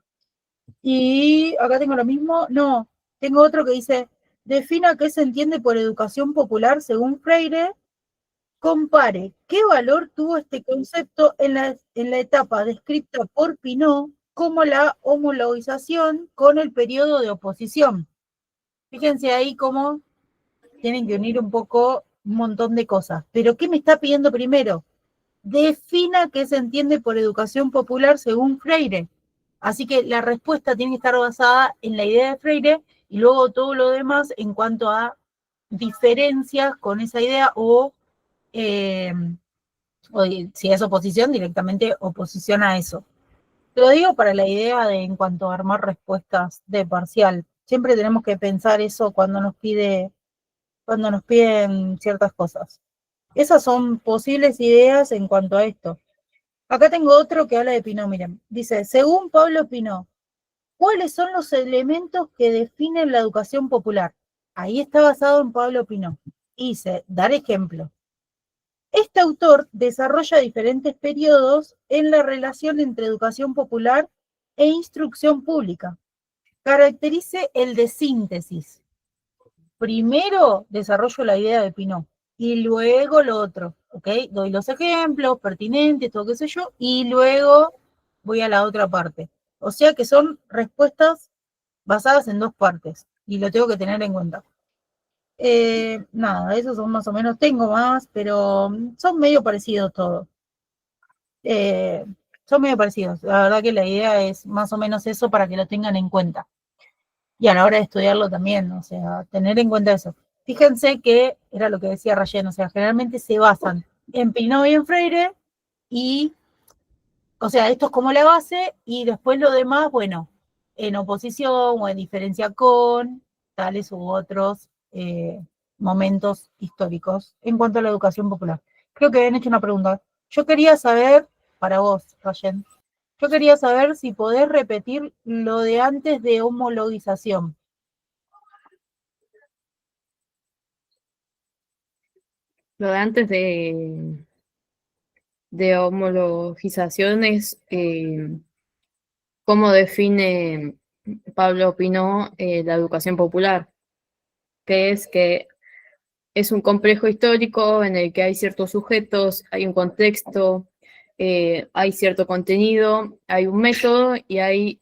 Y acá tengo lo mismo, no, tengo otro que dice, defina qué se entiende por educación popular según Freire, compare qué valor tuvo este concepto en la etapa descrita por Pinot como la homologización con el periodo de oposición. Fíjense ahí cómo tienen que unir un poco un montón de cosas. Pero ¿qué me está pidiendo primero? Defina qué se entiende por educación popular según Freire. Así que la respuesta tiene que estar basada en la idea de Freire y luego todo lo demás en cuanto a diferencias con esa idea eh, o si es oposición, directamente oposición a eso. Te lo digo para la idea de en cuanto a armar respuestas de parcial. Siempre tenemos que pensar eso cuando nos piden ciertas cosas. Esas son posibles ideas en cuanto a esto. Acá tengo otro que habla de Pinot, miren. Dice, según Pablo Pinot, ¿cuáles son los elementos que definen la educación popular? Ahí está basado en Pablo Pinot. Dice, dar ejemplo. Este autor desarrolla diferentes periodos en la relación entre educación popular e instrucción pública. Caracterice el de síntesis. Primero desarrollo la idea de Pinot y luego lo otro, ¿ok? Doy los ejemplos pertinentes, todo qué sé yo, y luego voy a la otra parte. O sea que son respuestas basadas en dos partes y lo tengo que tener en cuenta. Nada, esos son más o menos, tengo más, pero son medio parecidos todos. Son medio parecidos. La verdad que la idea es más o menos eso para que lo tengan en cuenta. Y a la hora de estudiarlo también, o sea, tener en cuenta eso. Fíjense que era lo que decía Rayen, o sea, generalmente se basan en Pinot y en Freire, y, o sea, esto es como la base, y después lo demás, bueno, en oposición o en diferencia con tales u otros momentos históricos en cuanto a la educación popular. Creo que habían hecho una pregunta. Yo quería saber, para vos, Rayen, yo quería saber si podés repetir lo de antes de homologización. Lo de antes de homologización es cómo define Pablo Pinot la educación popular, que es un complejo histórico en el que hay ciertos sujetos, hay un contexto, hay cierto contenido, hay un método y hay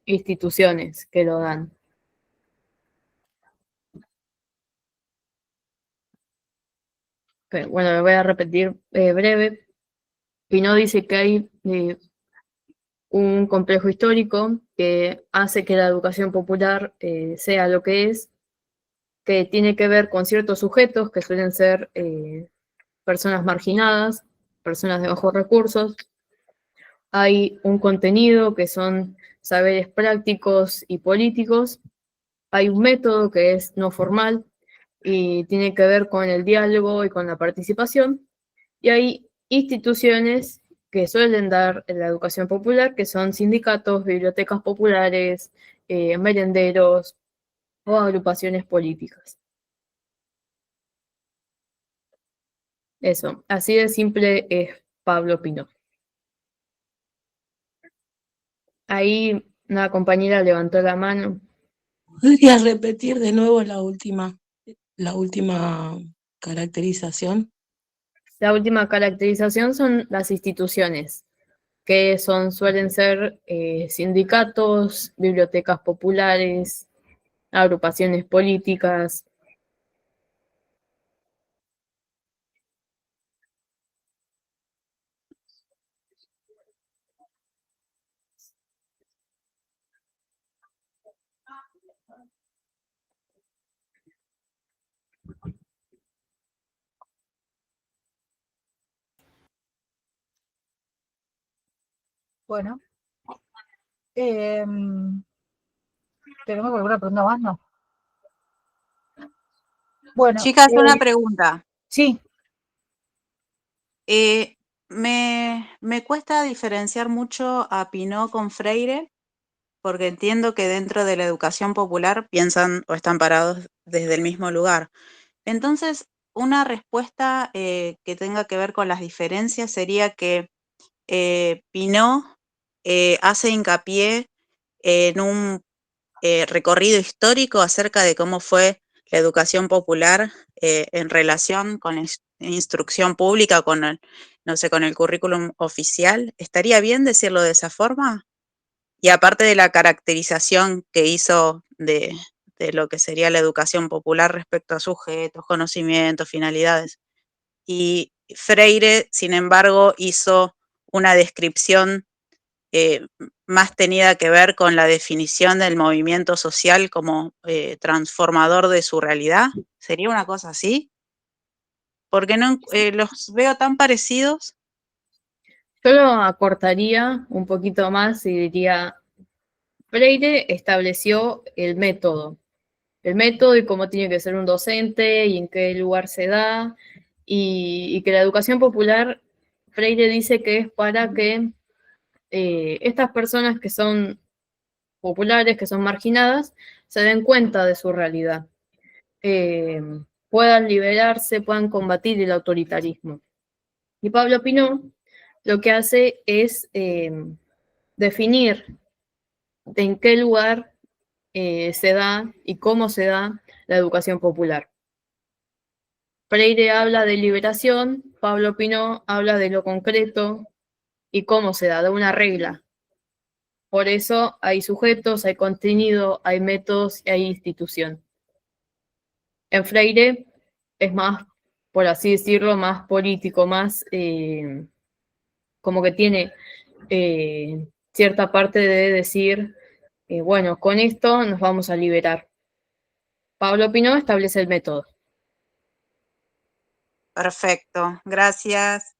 instituciones que lo dan. Pero, bueno, lo voy a repetir breve. Pinot dice que hay un complejo histórico que hace que la educación popular sea lo que es, que tiene que ver con ciertos sujetos que suelen ser personas marginadas, personas de bajos recursos. Hay un contenido que son saberes prácticos y políticos. Hay un método que es no formal y tiene que ver con el diálogo y con la participación. Y hay instituciones que suelen dar la educación popular, que son sindicatos, bibliotecas populares, merenderos o agrupaciones políticas. Eso, así de simple es Pablo Pinot. Ahí una compañera levantó la mano. ¿Podrías repetir de nuevo la última caracterización? La última caracterización son las instituciones, que suelen ser sindicatos, bibliotecas populares, agrupaciones políticas. Bueno. ¿Tenemos alguna pregunta más? No. Bueno. Chicas, una pregunta. Sí. Me cuesta diferenciar mucho a Pinot con Freire, porque entiendo que dentro de la educación popular piensan o están parados desde el mismo lugar. Entonces, una respuesta que tenga que ver con las diferencias sería que Pinot hace hincapié en un recorrido histórico acerca de cómo fue la educación popular en relación con la instrucción pública, con el, no sé, con el currículum oficial. ¿Estaría bien decirlo de esa forma? Y aparte de la caracterización que hizo de lo que sería la educación popular respecto a sujetos, conocimientos, finalidades. Y Freire, sin embargo, hizo una descripción más tenida que ver con la definición del movimiento social como transformador de su realidad. ¿Sería una cosa así? Porque no los veo tan parecidos. Yo lo acortaría un poquito más y diría, Freire estableció el método y cómo tiene que ser un docente y en qué lugar se da, y que la educación popular, Freire dice que es para que estas personas que son populares, que son marginadas, se den cuenta de su realidad, puedan liberarse, puedan combatir el autoritarismo. Y Pablo Pinot lo que hace es definir en qué lugar se da y cómo se da la educación popular. Freire habla de liberación, Pablo Pinot habla de lo concreto y cómo se da, de una regla. Por eso hay sujetos, hay contenido, hay métodos y hay institución. En Freire es más, por así decirlo, más político, más como que tiene cierta parte de decir, bueno, con esto nos vamos a liberar. Pablo Pinot establece el método. Perfecto, gracias.